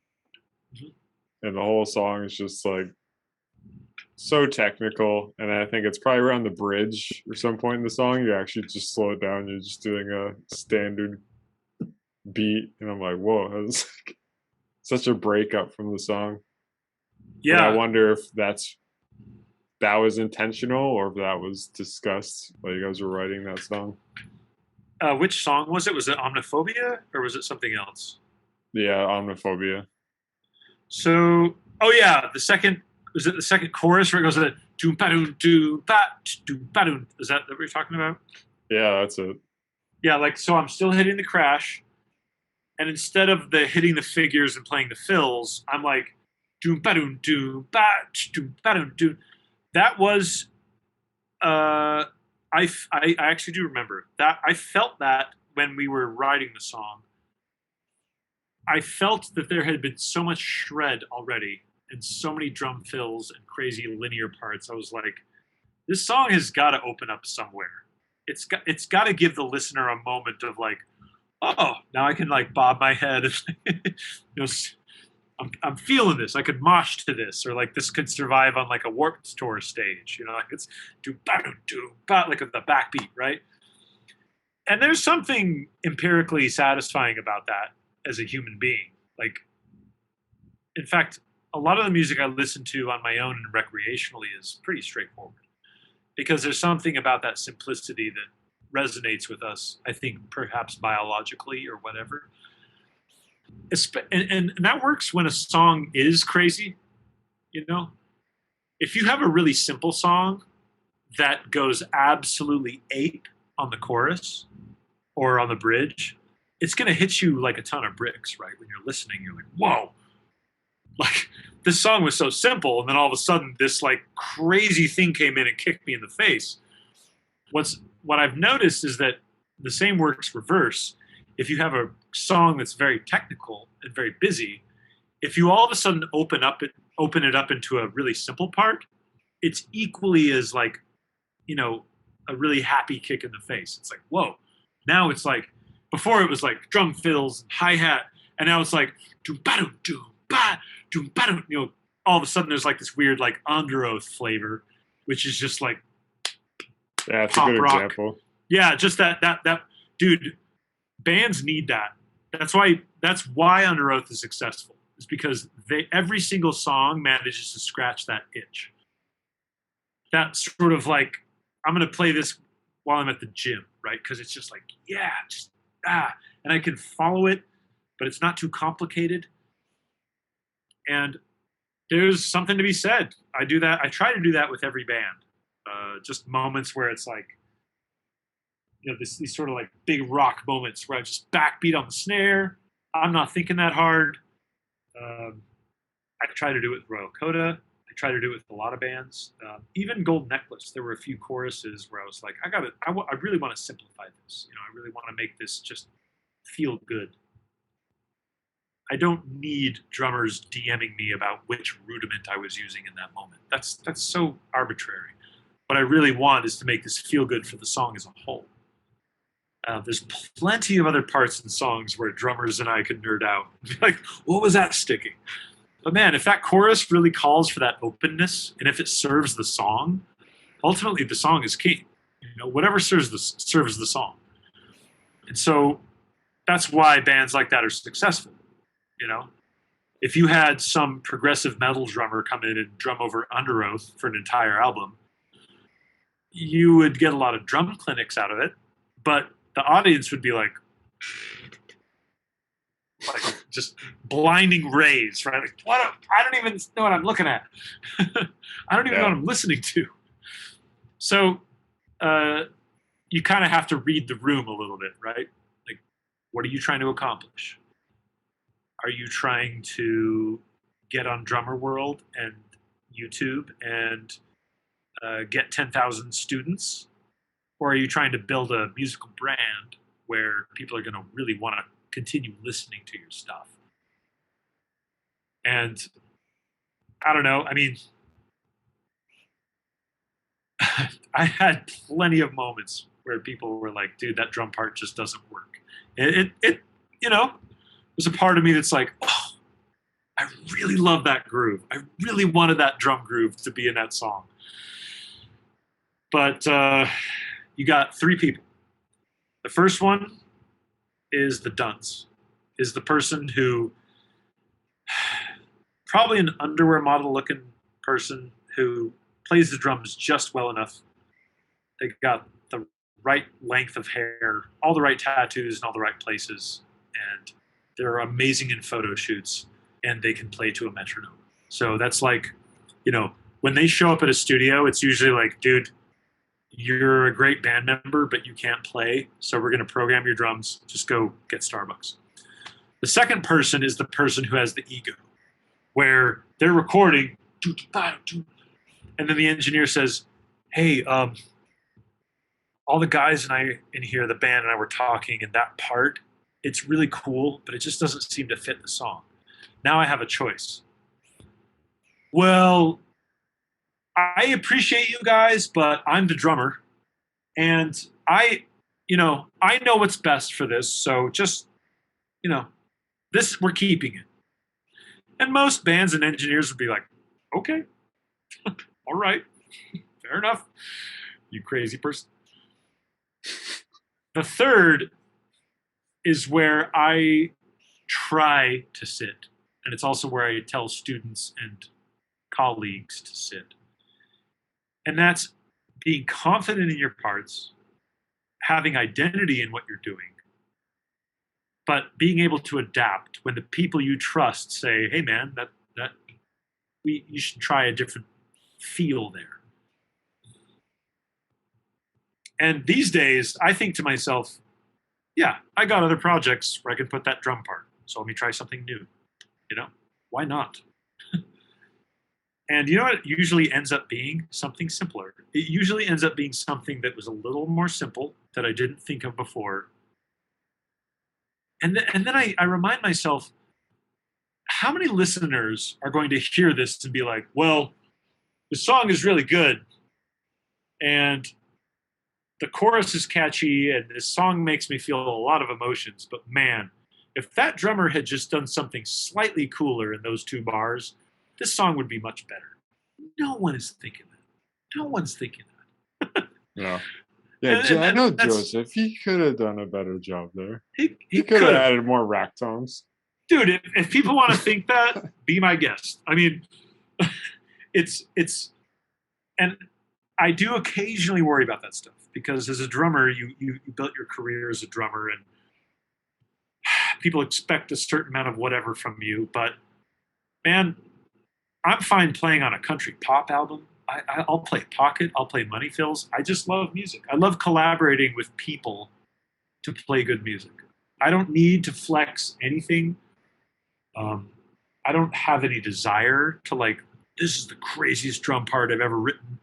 Mm-hmm. And the whole song is just like so technical. And I think it's probably around the bridge or some point in the song, you actually just slow it down. You're just doing a standard beat. And I'm like, whoa, that's like such a breakup from the song. Yeah. But I wonder if that was intentional or if that was discussed while you guys were writing that song. Which song was it? Was it Omniphobia or was it something else? Yeah, Omniphobia. So, oh yeah, was it the second chorus where it goes to doom ba-doom doom bat doom ba-doom? Is that what you're talking about? Yeah, that's it. Yeah, like, so I'm still hitting the crash, and instead of the hitting the figures and playing the fills, I'm like doom ba-doom doom bat doom ba-doom doom. That was, I actually do remember that. I felt that when we were writing the song. I felt that there had been so much shred already and so many drum fills and crazy linear parts. I was like, this song has got to open up somewhere. It's got to give the listener a moment of like, oh, now I can like bob my head. I'm feeling this. I could mosh to this, or like this could survive on like a Warped Tour stage. Like it's do ba do ba, like the backbeat, right? And there's something empirically satisfying about that as a human being. Like, in fact, a lot of the music I listen to on my own and recreationally is pretty straightforward, because there's something about that simplicity that resonates with us, I think perhaps biologically or whatever. And that works when a song is crazy, you know? If you have a really simple song that goes absolutely ape on the chorus or on the bridge, it's going to hit you like a ton of bricks, right? When you're listening, you're like, whoa, like this song was so simple. And then all of a sudden this like crazy thing came in and kicked me in the face. What I've noticed is that the same works reverse. If you have a song that's very technical and very busy, if you all of a sudden open it up into a really simple part, it's equally as like, a really happy kick in the face. It's like, whoa. Now it's like, before it was like drum fills, hi-hat, and now it's like doom ba doom doom ba doom ba doom. All of a sudden there's like this weird like under oath flavor, which is just like that's pop a good rock. example. Yeah, just that dude, bands need that. That's why Under Oath is successful. Is because every single song manages to scratch that itch. That sort of like, I'm going to play this while I'm at the gym, right? Because it's just like, yeah, and I can follow it, but it's not too complicated. And there's something to be said. I do that. I try to do that with every band. Just moments where it's like, these sort of like big rock moments where I just backbeat on the snare. I'm not thinking that hard. I try to do it with Royal Coda. I try to do it with a lot of bands. Even Gold Necklace, there were a few choruses where I was like, I really want to simplify this. I really want to make this just feel good. I don't need drummers DMing me about which rudiment I was using in that moment. That's so arbitrary. What I really want is to make this feel good for the song as a whole. There's plenty of other parts in songs where drummers and I could nerd out. Like, what was that sticking? But man, if that chorus really calls for that openness, and if it serves the song, ultimately the song is king. Whatever serves the song. And so that's why bands like that are successful. If you had some progressive metal drummer come in and drum over Under Oath for an entire album, you would get a lot of drum clinics out of it, but the audience would be like just blinding rays, right? Like, I don't even know what I'm looking at. I don't even know what I'm listening to. So you kind of have to read the room a little bit, right? Like, what are you trying to accomplish? Are you trying to get on Drummer World and YouTube and get 10,000 students? Or are you trying to build a musical brand where people are going to really want to continue listening to your stuff? And I don't know. I mean, I had plenty of moments where people were like, dude, that drum part just doesn't work. It there's a part of me that's like, oh, I really love that groove. I really wanted that drum groove to be in that song. But you got three people. The first one is the dunce, is the person who, probably an underwear model looking person who plays the drums just well enough. They got the right length of hair, all the right tattoos in all the right places, and they're amazing in photo shoots, and they can play to a metronome. So that's like, when they show up at a studio, it's usually like, dude, you're a great band member, but you can't play, so we're going to program your drums. Just go get Starbucks. The second person is the person who has the ego, where they're recording, and then the engineer says, hey, all the guys in here, the band and I were talking, and that part, it's really cool, but it just doesn't seem to fit the song. Now I have a choice. Well, I appreciate you guys, but I'm the drummer, and I know what's best for this, so just, this, we're keeping it. And most bands and engineers would be like, okay, all right, fair enough, you crazy person. The third is where I try to sit, and it's also where I tell students and colleagues to sit. And that's being confident in your parts, having identity in what you're doing, but being able to adapt when the people you trust say, "Hey, man, that you should try a different feel there." And these days, I think to myself, "Yeah, I got other projects where I can put that drum part, so let me try something new." You know, why not? And you know what? It usually ends up being something simpler. It usually ends up being something that was a little more simple that I didn't think of before. And then I remind myself, how many listeners are going to hear this and be like, well, the song is really good and the chorus is catchy and this song makes me feel a lot of emotions, but man, if that drummer had just done something slightly cooler in those two bars, this song would be much better. No one is thinking that. No one's thinking that. Yeah. Yeah, I know Joseph. He could have done a better job there. He could have added more rack tones. Dude, if people want to think that, be my guest. I mean, it's and I do occasionally worry about that stuff because as a drummer, you built your career as a drummer, and people expect a certain amount of whatever from you. But man, I'm fine playing on a country pop album. I'll play pocket. I'll play money fills. I just love music. I love collaborating with people to play good music. I don't need to flex anything. I don't have any desire to like, this is the craziest drum part I've ever written.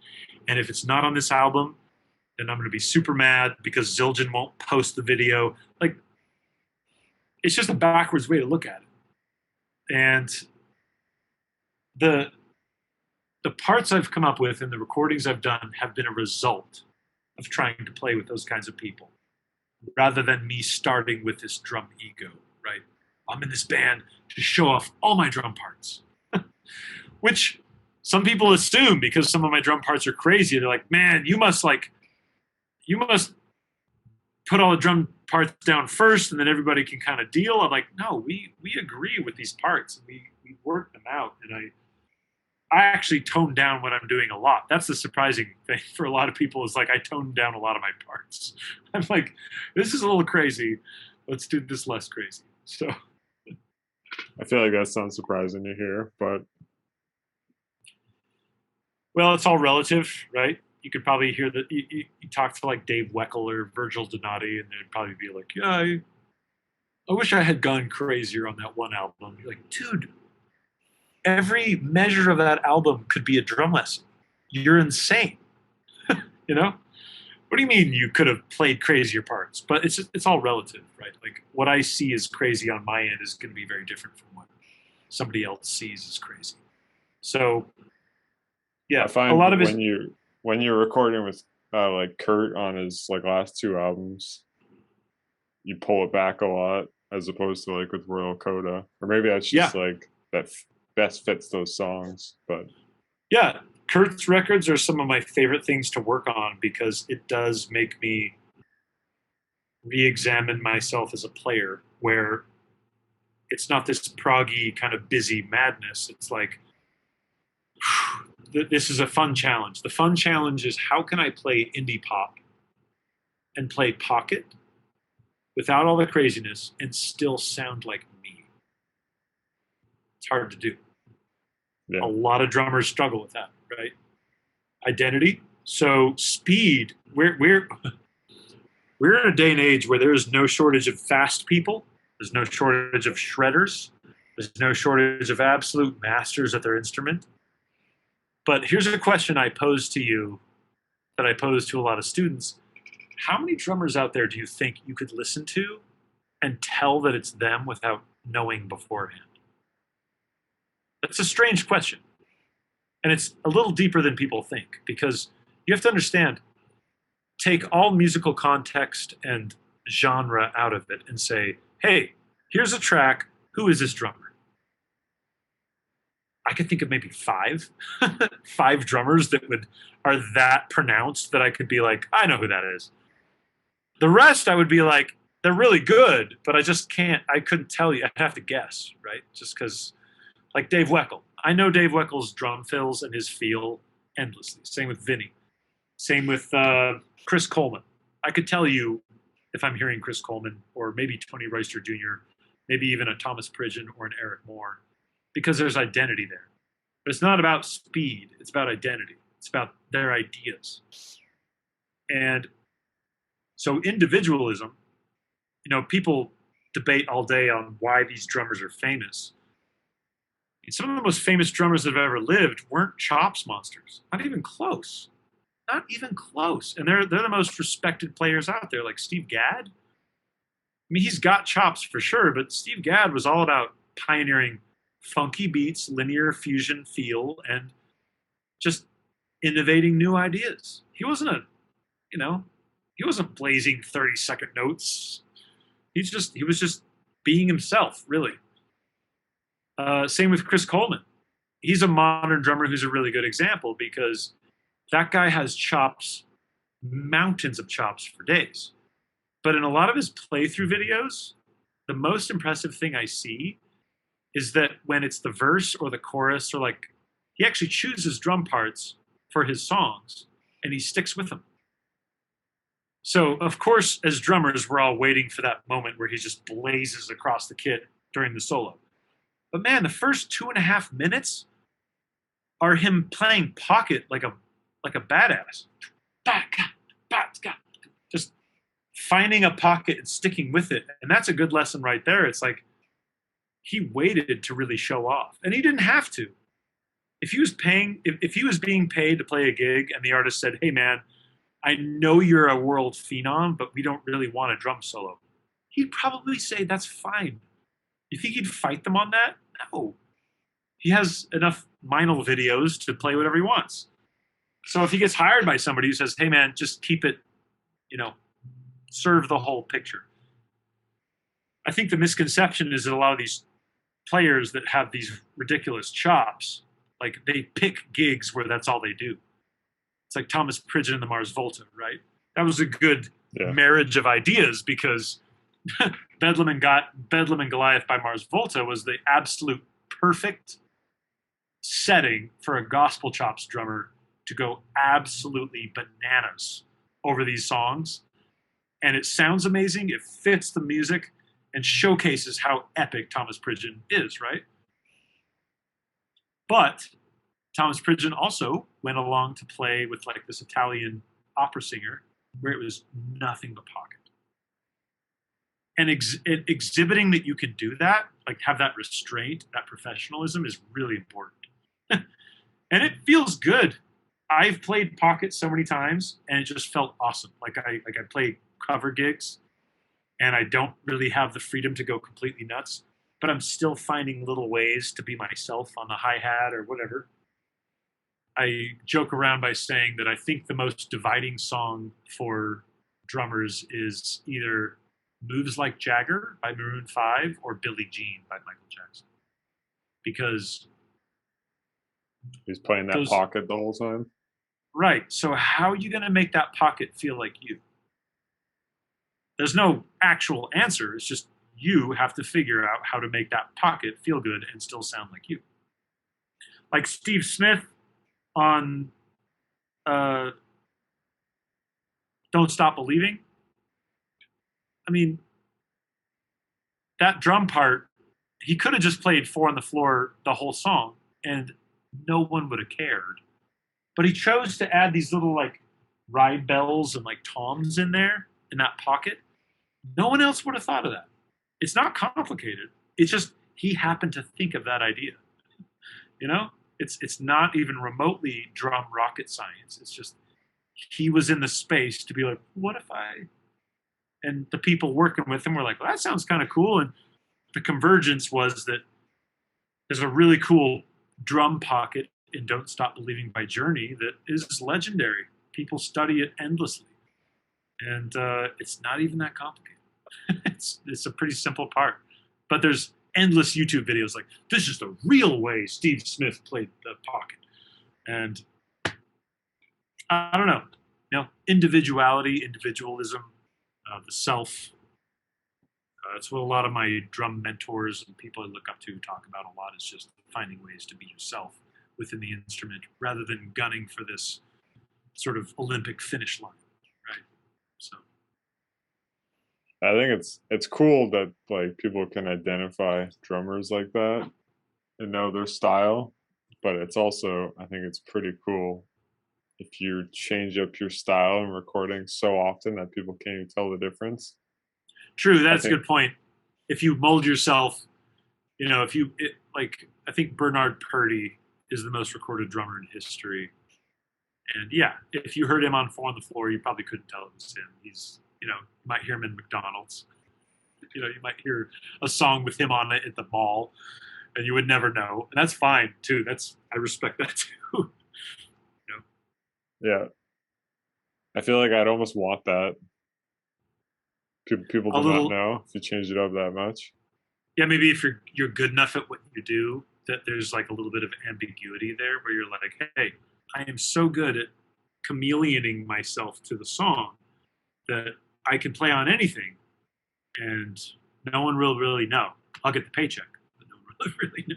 And if it's not on this album, then I'm going to be super mad because Zildjian won't post the video. Like, it's just a backwards way to look at it. And the parts I've come up with and the recordings I've done have been a result of trying to play with those kinds of people rather than me starting with this drum ego, right? I'm in this band to show off all my drum parts, which some people assume because some of my drum parts are crazy. They're like, man, you must put all the drum parts down first and then everybody can kind of deal. I'm like, no, we agree with these parts and we work them out. And I actually tone down what I'm doing a lot. That's the surprising thing for a lot of people is like I tone down a lot of my parts. I'm like, this is a little crazy. Let's do this less crazy. So I feel like that sounds surprising to hear, but well, it's all relative, right? You could probably hear that you talk to like Dave Weckl or Virgil Donati, and they'd probably be like, "Yeah, I wish I had gone crazier on that one album." You're like, dude, every measure of that album could be a drum lesson. You're insane. You know? What do you mean you could have played crazier parts? But it's all relative, right? Like what I see as crazy on my end is going to be very different from what somebody else sees as crazy. So, yeah, I find a lot of it when you're recording with like Kurt on his like last two albums, you pull it back a lot as opposed to like with Royal Coda, or maybe that's just like that best fits those songs. But yeah, Kurt's records are some of my favorite things to work on because it does make me re-examine myself as a player where it's not this proggy kind of busy madness. It's like, this is a fun challenge. The fun challenge is how can I play indie pop and play pocket without all the craziness and still sound like me? It's hard to do. Yeah. A lot of drummers struggle with that, right? Identity. So speed. We're in a day and age where there is no shortage of fast people. There's no shortage of shredders. There's no shortage of absolute masters at their instrument. But here's a question I pose to you that I pose to a lot of students. How many drummers out there do you think you could listen to and tell that it's them without knowing beforehand? That's a strange question. And it's a little deeper than people think because you have to understand, take all musical context and genre out of it and say, hey, here's a track. Who is this drummer? I could think of maybe five drummers that are that pronounced that I could be like, I know who that is. The rest I would be like, they're really good, but I couldn't tell you. I'd have to guess, right? Just because, like Dave Weckl. I know Dave Weckl's drum fills and his feel endlessly. Same with Vinny. Same with Chris Coleman. I could tell you if I'm hearing Chris Coleman or maybe Tony Royster Jr., maybe even a Thomas Pridgeon or an Eric Moore, because there's identity there. But it's not about speed, it's about identity. It's about their ideas. And so individualism, people debate all day on why these drummers are famous. Some of the most famous drummers that have ever lived weren't chops monsters. Not even close. Not even close. And they're the most respected players out there, like Steve Gadd. I mean, he's got chops for sure, but Steve Gadd was all about pioneering funky beats, linear fusion feel, and just innovating new ideas. He wasn't he wasn't blazing 30-second notes. He was just being himself, really. Same with Chris Coleman. He's a modern drummer who's a really good example because that guy has chops, mountains of chops for days. But in a lot of his playthrough videos, the most impressive thing I see is that when it's the verse or the chorus or he actually chooses drum parts for his songs and he sticks with them. So, of course, as drummers, we're all waiting for that moment where he just blazes across the kit during the solo. But man, the first 2.5 minutes are him playing pocket like a badass. Just finding a pocket and sticking with it. And that's a good lesson right there. It's like he waited to really show off. And he didn't have to. If he was being paid to play a gig and the artist said, "Hey man, I know you're a world phenom, but we don't really want a drum solo," he'd probably say, "That's fine." You think he'd fight them on that? No. He has enough Meinl videos to play whatever he wants. So if he gets hired by somebody who says, "Hey man, just keep it, serve the whole picture." I think the misconception is that a lot of these players that have these ridiculous chops, they pick gigs where that's all they do. It's like Thomas Pridgeon and the Mars Volta, right? That was a good marriage of ideas because Bedlam and Goliath by Mars Volta was the absolute perfect setting for a gospel chops drummer to go absolutely bananas over these songs. And it sounds amazing, it fits the music, and showcases how epic Thomas Pridgeon is, right? But Thomas Pridgeon also went along to play with this Italian opera singer where it was nothing but pocket. And exhibiting that you can do that, have that restraint, that professionalism is really important. And it feels good. I've played pocket so many times and it just felt awesome. I play cover gigs and I don't really have the freedom to go completely nuts, but I'm still finding little ways to be myself on the hi-hat or whatever. I joke around by saying that I think the most dividing song for drummers is either Moves Like Jagger by Maroon 5 or Billie Jean by Michael Jackson. Because he's playing that pocket the whole time. Right. So how are you going to make that pocket feel like you? There's no actual answer. It's just you have to figure out how to make that pocket feel good and still sound like you. Like Steve Smith on Don't Stop Believing. I mean, that drum part, he could have just played 4 on the floor the whole song and no one would have cared. But he chose to add these little ride bells and toms in there in that pocket. No one else would have thought of that. It's not complicated. It's just he happened to think of that idea. It's not even remotely drum rocket science. It's just he was in the space to be like, what if I? And the people working with him were like, well, that sounds kind of cool. And the convergence was that there's a really cool drum pocket in Don't Stop Believing by Journey that is legendary. People study it endlessly. And it's not even that complicated. It's a pretty simple part. But there's endless YouTube videos this is the real way Steve Smith played the pocket. And I don't know. Individuality, individualism, the self. That's what a lot of my drum mentors and people I look up to talk about a lot, is just finding ways to be yourself within the instrument rather than gunning for this sort of Olympic finish line, right? So I think it's cool that like people can identify drummers like that and know their style, but it's also I think it's pretty cool if you change up your style in recording so often that people can't even tell the difference. True, I that's a think good point. If you mold yourself, if like, I think Bernard Purdy is the most recorded drummer in history. And yeah, if you heard him on Four on the Floor, you probably couldn't tell it was him. You might hear him in McDonald's. You might hear a song with him on it at the mall, and you would never know. And that's fine too. I respect that too. you know, yeah, I feel like I'd almost want that. People a to not little, know if you change it up that much. yeah, maybe if you're good enough at what you do, that there's like a little bit of ambiguity there, where you're like, hey, I am so good at chameleoning myself to the song that I can play on anything, and no one will really know. I'll get the paycheck, but no one will really know.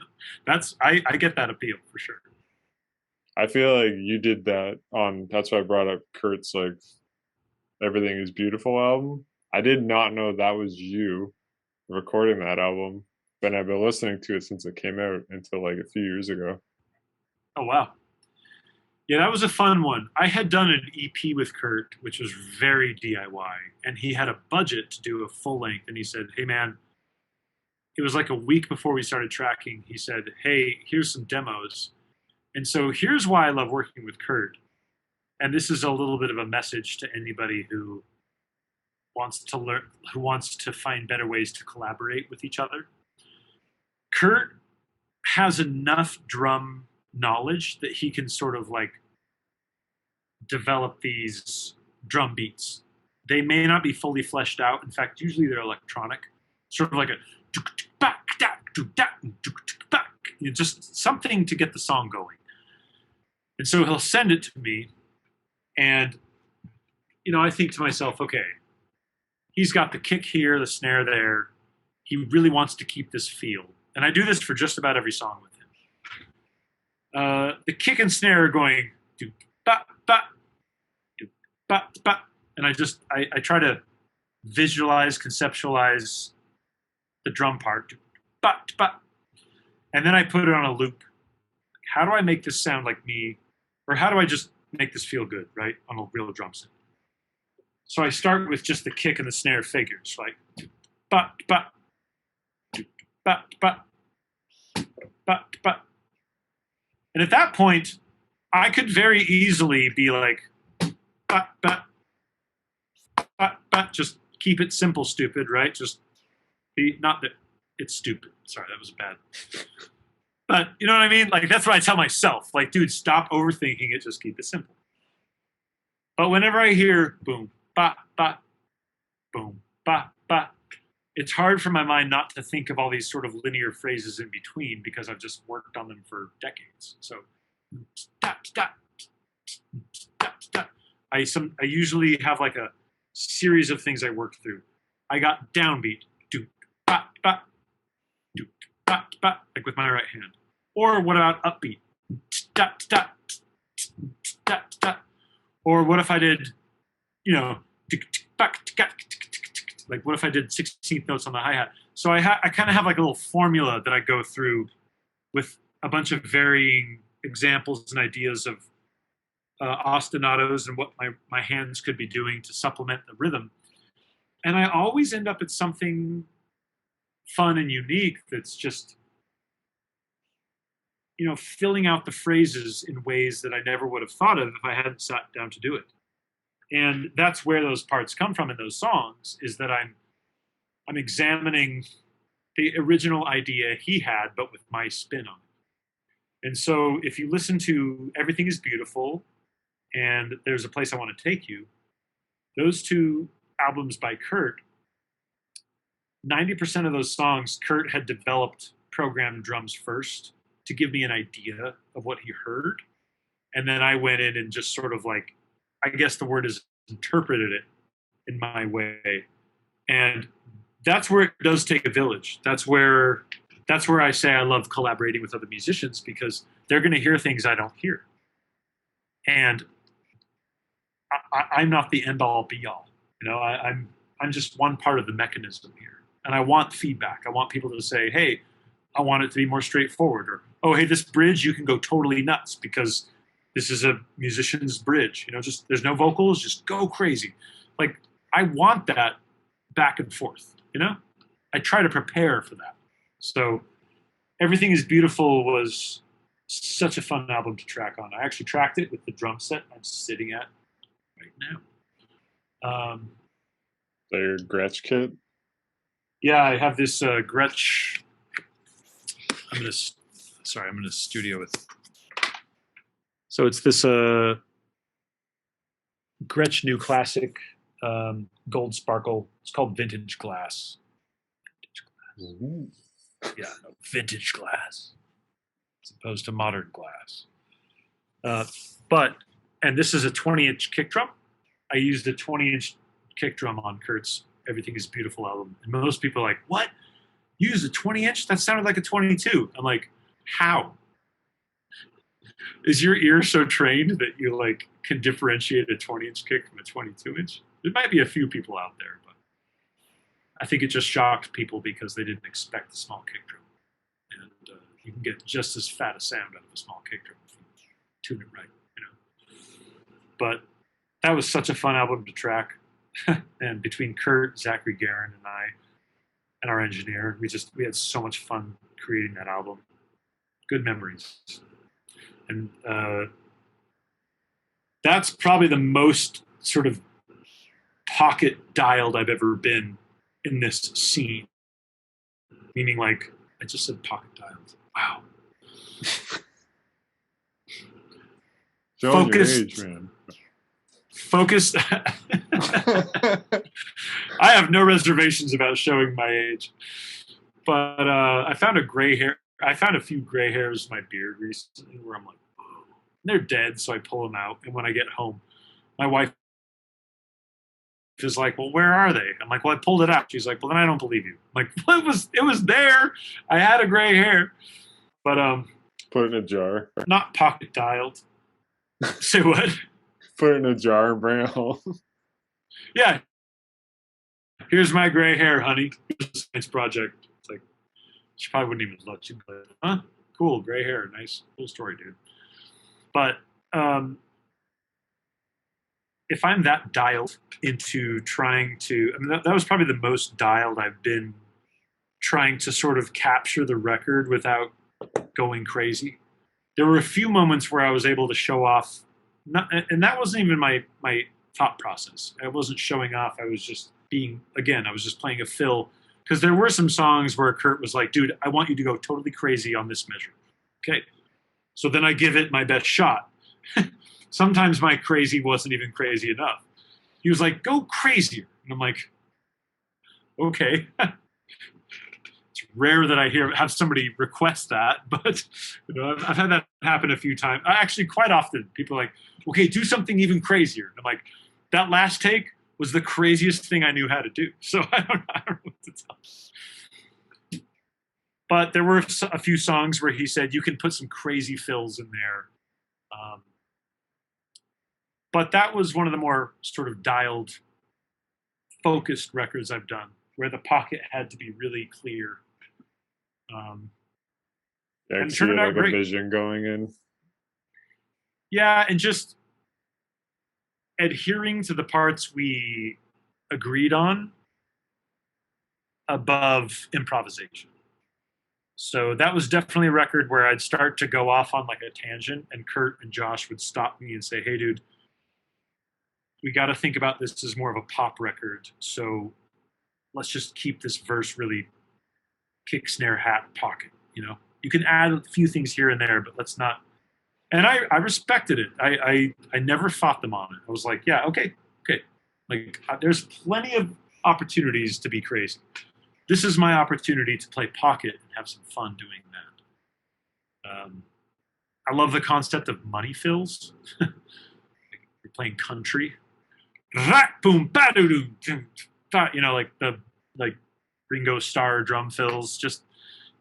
I get that appeal for sure. I feel like you did that on. That's why I brought up Kurt's like "Everything Is Beautiful" album. I did not know that was you recording that album, but I've been listening to it since it came out until like a few years ago. Oh wow, yeah, that was a fun one. I had done an EP with Kurt, which was very DIY, and he had a budget to do a full length. And he said, "Hey man," it was like a week before we started tracking. He said, "Hey, here's some demos." And so here's why I love working with Kurt. And this is a little bit of a message to anybody who wants to learn, who wants to find better ways to collaborate with each other. Kurt has enough drum knowledge that he can sort of like develop these drum beats. They may not be fully fleshed out. In fact, usually they're electronic, sort of like a just something to get the song going. And so he'll send it to me, and I think to myself, okay, he's got the kick here, the snare there. He really wants to keep this feel, and I do this for just about every song with him. The kick and snare are going do ba ba do ba ba, and I try to visualize, conceptualize the drum part, do ba ba, and then I put it on a loop. How do I make this sound like me, or how do I just make this feel good, right, on a real drum set? So I start with just the kick and the snare figures, like ba ba ba ba ba ba. And at that point, I could very easily be like ba ba ba ba. Just keep it simple, stupid, right? Just be not that it's stupid. Sorry, that was bad. But you know what I mean? Like that's what I tell myself. Like, dude, stop overthinking it. Just keep it simple. But whenever I hear boom ba ba boom ba ba, it's hard for my mind not to think of all these sort of linear phrases in between because I've just worked on them for decades. So I usually have like a series of things I work through. I got downbeat, do ba ba do ba ba, like with my right hand. Or what about upbeat? Or what if I did, like what if I did 16th notes on the hi-hat? So I kind of have like a little formula that I go through with a bunch of varying examples and ideas of ostinatos and what my hands could be doing to supplement the rhythm. And I always end up at something fun and unique that's just, filling out the phrases in ways that I never would have thought of if I hadn't sat down to do it. And that's where those parts come from in those songs, is that I'm examining the original idea he had, but with my spin on it. And so if you listen to Everything Is Beautiful and There's a Place I Want to Take You, those two albums by Kurt, 90% of those songs, Kurt had developed programmed drums first to give me an idea of what he heard. And then I went in and just sort of like, I guess the word is interpreted it in my way. And that's where it does take a village. That's where I say I love collaborating with other musicians, because they're going to hear things I don't hear. And I'm not the end all be all. I'm I'm just one part of the mechanism here. And I want feedback. I want people to say, hey, I want it to be more straightforward. Or, oh, hey, this bridge, you can go totally nuts because this is a musician's bridge. Just there's no vocals, just go crazy. Like, I want that back and forth, I try to prepare for that. So Everything is Beautiful was such a fun album to track on. I actually tracked it with the drum set I'm sitting at right now. Their Gretsch kit? Yeah, I have this Gretsch. I'm gonna studio it. So it's this Gretsch New Classic gold sparkle. It's called Vintage Glass. Ooh. Yeah, no, vintage glass as opposed to modern glass. And this is a 20-inch kick drum. I used a 20-inch kick drum on Kurt's Everything is Beautiful album. And most people are like, what? You used a 20-inch? That sounded like a 22. I'm like, how? Is your ear so trained that you can differentiate a 20-inch kick from a 22-inch? There might be a few people out there, but I think it just shocked people because they didn't expect a small kick drum. And you can get just as fat a sound out of a small kick drum if you tune it right, But that was such a fun album to track. And between Kurt, Zachary Guerin, and I, and our engineer, we had so much fun creating that album. Good memories. And that's probably the most sort of pocket dialed I've ever been in this scene. Meaning, I just said pocket dialed. Wow. Showing your age, man. Focused. I have no reservations about showing my age. But I found a few gray hairs in my beard recently where I'm like, oh. They're dead, so I pull them out. And when I get home, my wife is like, well, where are they? I'm like, well, I pulled it out. She's like, well, then I don't believe you. I'm like, well, it was there. I had a gray hair. But put it in a jar. Not pocket dialed. Say what? Put it in a jar and bring it home. Yeah. Here's my gray hair, honey. Here's a science project. It's like, she probably wouldn't even look. She'd be like, huh? Cool, gray hair. Nice. Cool story, dude. But if I'm that dialed into trying to, that was probably the most dialed I've been trying to sort of capture the record without going crazy. There were a few moments where I was able to show off, and that wasn't even my thought process. I wasn't showing off. I was just I was just playing a fill. Because there were some songs where Kurt was like, dude, I want you to go totally crazy on this measure. Okay. So then I give it my best shot. Sometimes my crazy wasn't even crazy enough. He was like, go crazier. And I'm like, okay. It's rare that I have somebody request that, but I've had that happen a few times. Actually, quite often, people are like, okay, do something even crazier. And I'm like, that last take was the craziest thing I knew how to do. So I don't know what to tell you. But there were a few songs where he said, you can put some crazy fills in there. But that was one of the more sort of dialed, focused records I've done, where the pocket had to be really clear. Yeah, I see like a vision going in. Yeah, and just adhering to the parts we agreed on above improvisation. So that was definitely a record where I'd start to go off on like a tangent, and Kurt and Josh would stop me and say, hey, dude, we got to think about this as more of a pop record. So let's just keep this verse really kick, snare, hat, pocket. You can add a few things here and there, but let's not. And I respected it. I never fought them on it. I was like, yeah, okay. Like, there's plenty of opportunities to be crazy. This is my opportunity to play pocket and have some fun doing that. I love the concept of money fills. You're playing country. Boom, like Ringo Starr drum fills, just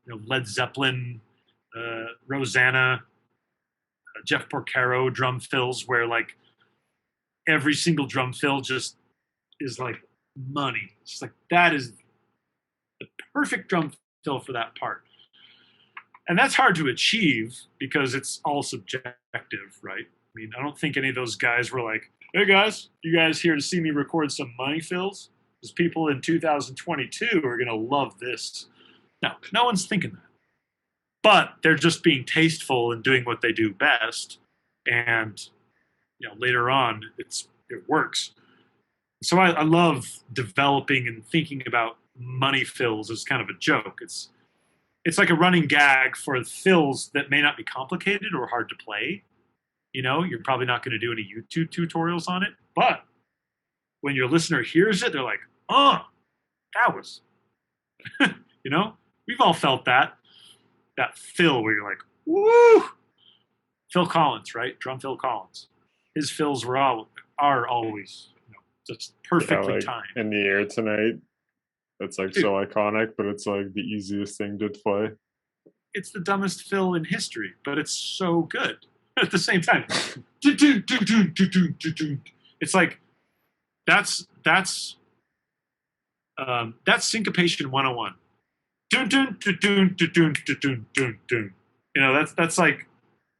Led Zeppelin, Rosanna, Jeff Porcaro drum fills, where like every single drum fill just is like money. It's like that is the perfect drum fill for that part. And that's hard to achieve because it's all subjective, right? I mean, I don't think any of those guys were like, "Hey guys, you guys here to see me record some money fills? Because people in 2022 are going to love this." No, no one's thinking that. But they're just being tasteful and doing what they do best. And later on, it works. So I love developing and thinking about money fills as kind of a joke. It's like a running gag for fills that may not be complicated or hard to play. You're probably not going to do any YouTube tutorials on it, but when your listener hears it, they're like, "Oh, that was," we've all felt that fill where you're like, "Woo!" Phil Collins, right? Drum Phil Collins. His fills are always just perfectly timed. In the Air Tonight. That's like so iconic, but it's like the easiest thing to play. It's the dumbest fill in history, but it's so good at the same time. It's like that's syncopation 101. That's like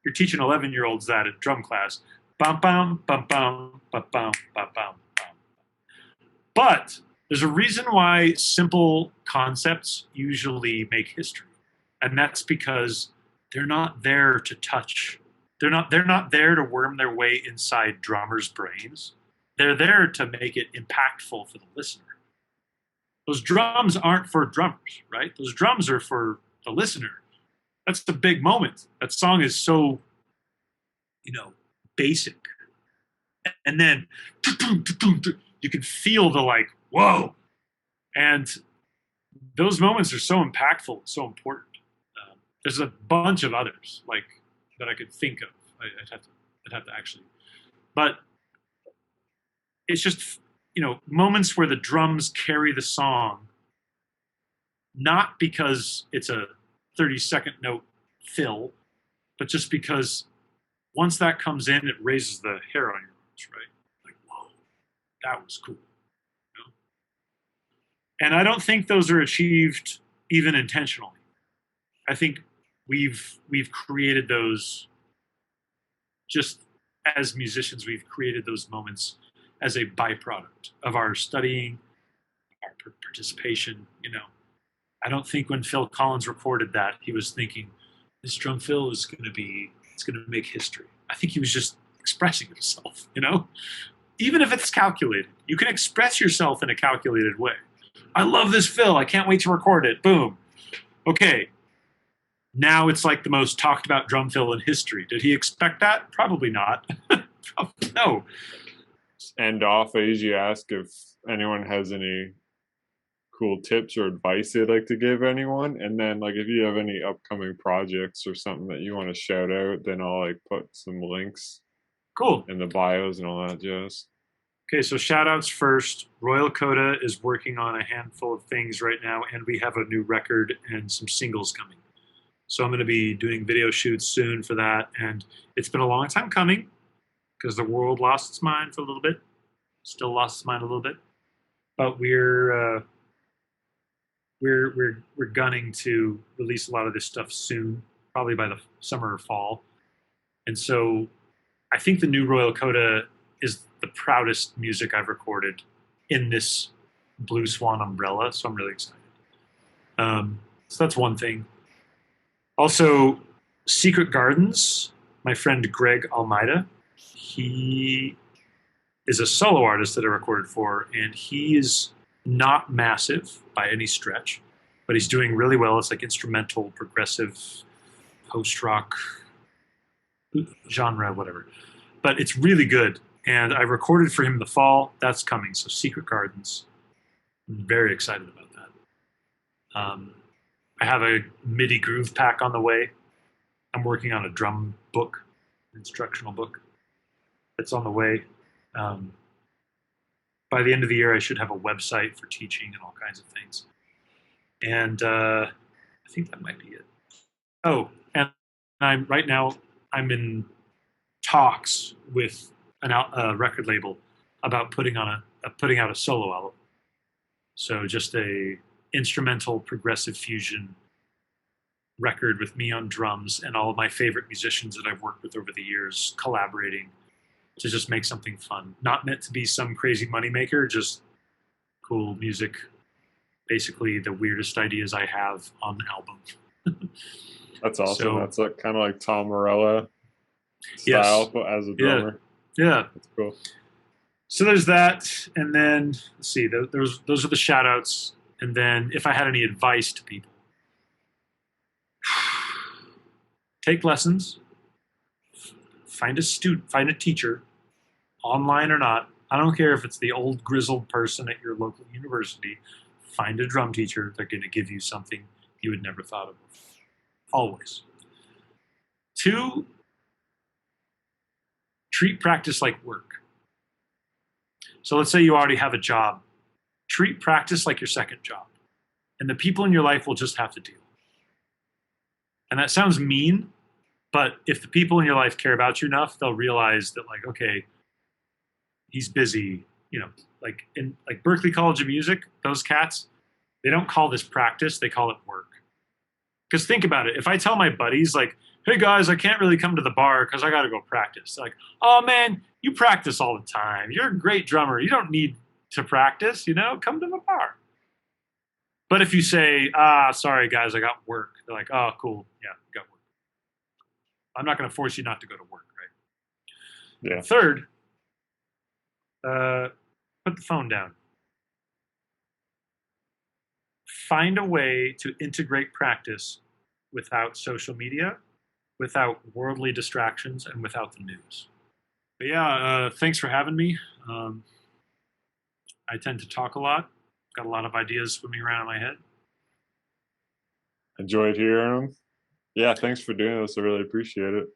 you're teaching 11-year-olds that at drum class. Bum bum bum bum bum bum bum bum. But there's a reason why simple concepts usually make history, and that's because they're not there to touch. They're not there to worm their way inside drummers' brains. They're there to make it impactful for the listener. Those drums aren't for drummers, right? Those drums are for the listener. That's the big moment. That song is so, basic. And then you can feel the like, whoa. And those moments are so impactful, so important. There's a bunch of others like that I could think of. I'd have to actually, but it's just moments where the drums carry the song, not because it's a 30-second note fill, but just because once that comes in, it raises the hair on your arms, right? Like, whoa, that was cool. And I don't think those are achieved even intentionally. I think we've created those just as musicians. We've created those moments as a byproduct of our studying, our participation. I don't think when Phil Collins recorded that he was thinking this drum fill it's going to make history. I think he was just expressing himself. Even if it's calculated, you can express yourself in a calculated way. I love this fill. I can't wait to record it. Boom. Okay. Now it's like the most talked about drum fill in history. Did he expect that? Probably not. No. End off, I usually ask if anyone has any cool tips or advice they'd like to give anyone. And then like if you have any upcoming projects or something that you want to shout out, then I'll like put some links cool in the bios and all that jazz. Okay, so shout outs first. Royal Coda is working on a handful of things right now, and we have a new record and some singles coming. So I'm going to be doing video shoots soon for that, and it's been a long time coming because the world lost its mind for a little bit, still lost its mind a little bit, but we're gunning to release a lot of this stuff soon, probably by the summer or fall. And so I think the new Royal Coda is the proudest music I've recorded in this Blue Swan umbrella, so I'm really excited. So that's one thing. Also, Secret Gardens, my friend Greg Almeida, he is a solo artist that I recorded for, and he is not massive by any stretch, but he's doing really well. It's like instrumental, progressive, post-rock genre, whatever. But it's really good. And I recorded for him in the fall. That's coming. So Secret Gardens. I'm very excited about that. I have a MIDI groove pack on the way. I'm working on a drum book, instructional book. It's on the way. By the end of the year, I should have a website for teaching and all kinds of things. And I think that might be it. Oh, and right now I'm in talks with a record label about putting out a solo album. So just a instrumental progressive fusion record with me on drums and all of my favorite musicians that I've worked with over the years collaborating to just make something fun. Not meant to be some crazy moneymaker, just cool music. Basically, the weirdest ideas I have on the album. That's awesome. So, That's like kind of like Tom Morello yes, style as a yeah, drummer. yeah. That's cool. So there's that, and then let's see. Those are the shout outs. And then if I had any advice to people, take lessons, find a student, find a teacher, online or not. I don't care if it's the old grizzled person at your local university. Find a drum teacher. They're going to give you something you had never thought of before. Always. 2, treat practice like work. So let's say you already have a job. Treat practice like your second job. And the people in your life will just have to deal. And that sounds mean, but if the people in your life care about you enough, they'll realize that, like, okay, he's busy. You know, like in like Berklee College of Music, those cats, they don't call this practice, they call it work. Because think about it. If I tell my buddies, like, hey guys, I can't really come to the bar because I got to go practice. They're like, oh man, you practice all the time. You're a great drummer. You don't need to practice, come to the bar. But if you say, sorry guys, I got work. They're like, oh, cool. Yeah, you got work. I'm not going to force you not to go to work, right? Yeah. Third, put the phone down. Find a way to integrate practice without social media, without worldly distractions, and without the news. But yeah, thanks for having me. I tend to talk a lot. Got a lot of ideas swimming around in my head. Enjoyed hearing them. Yeah, thanks for doing this. I really appreciate it.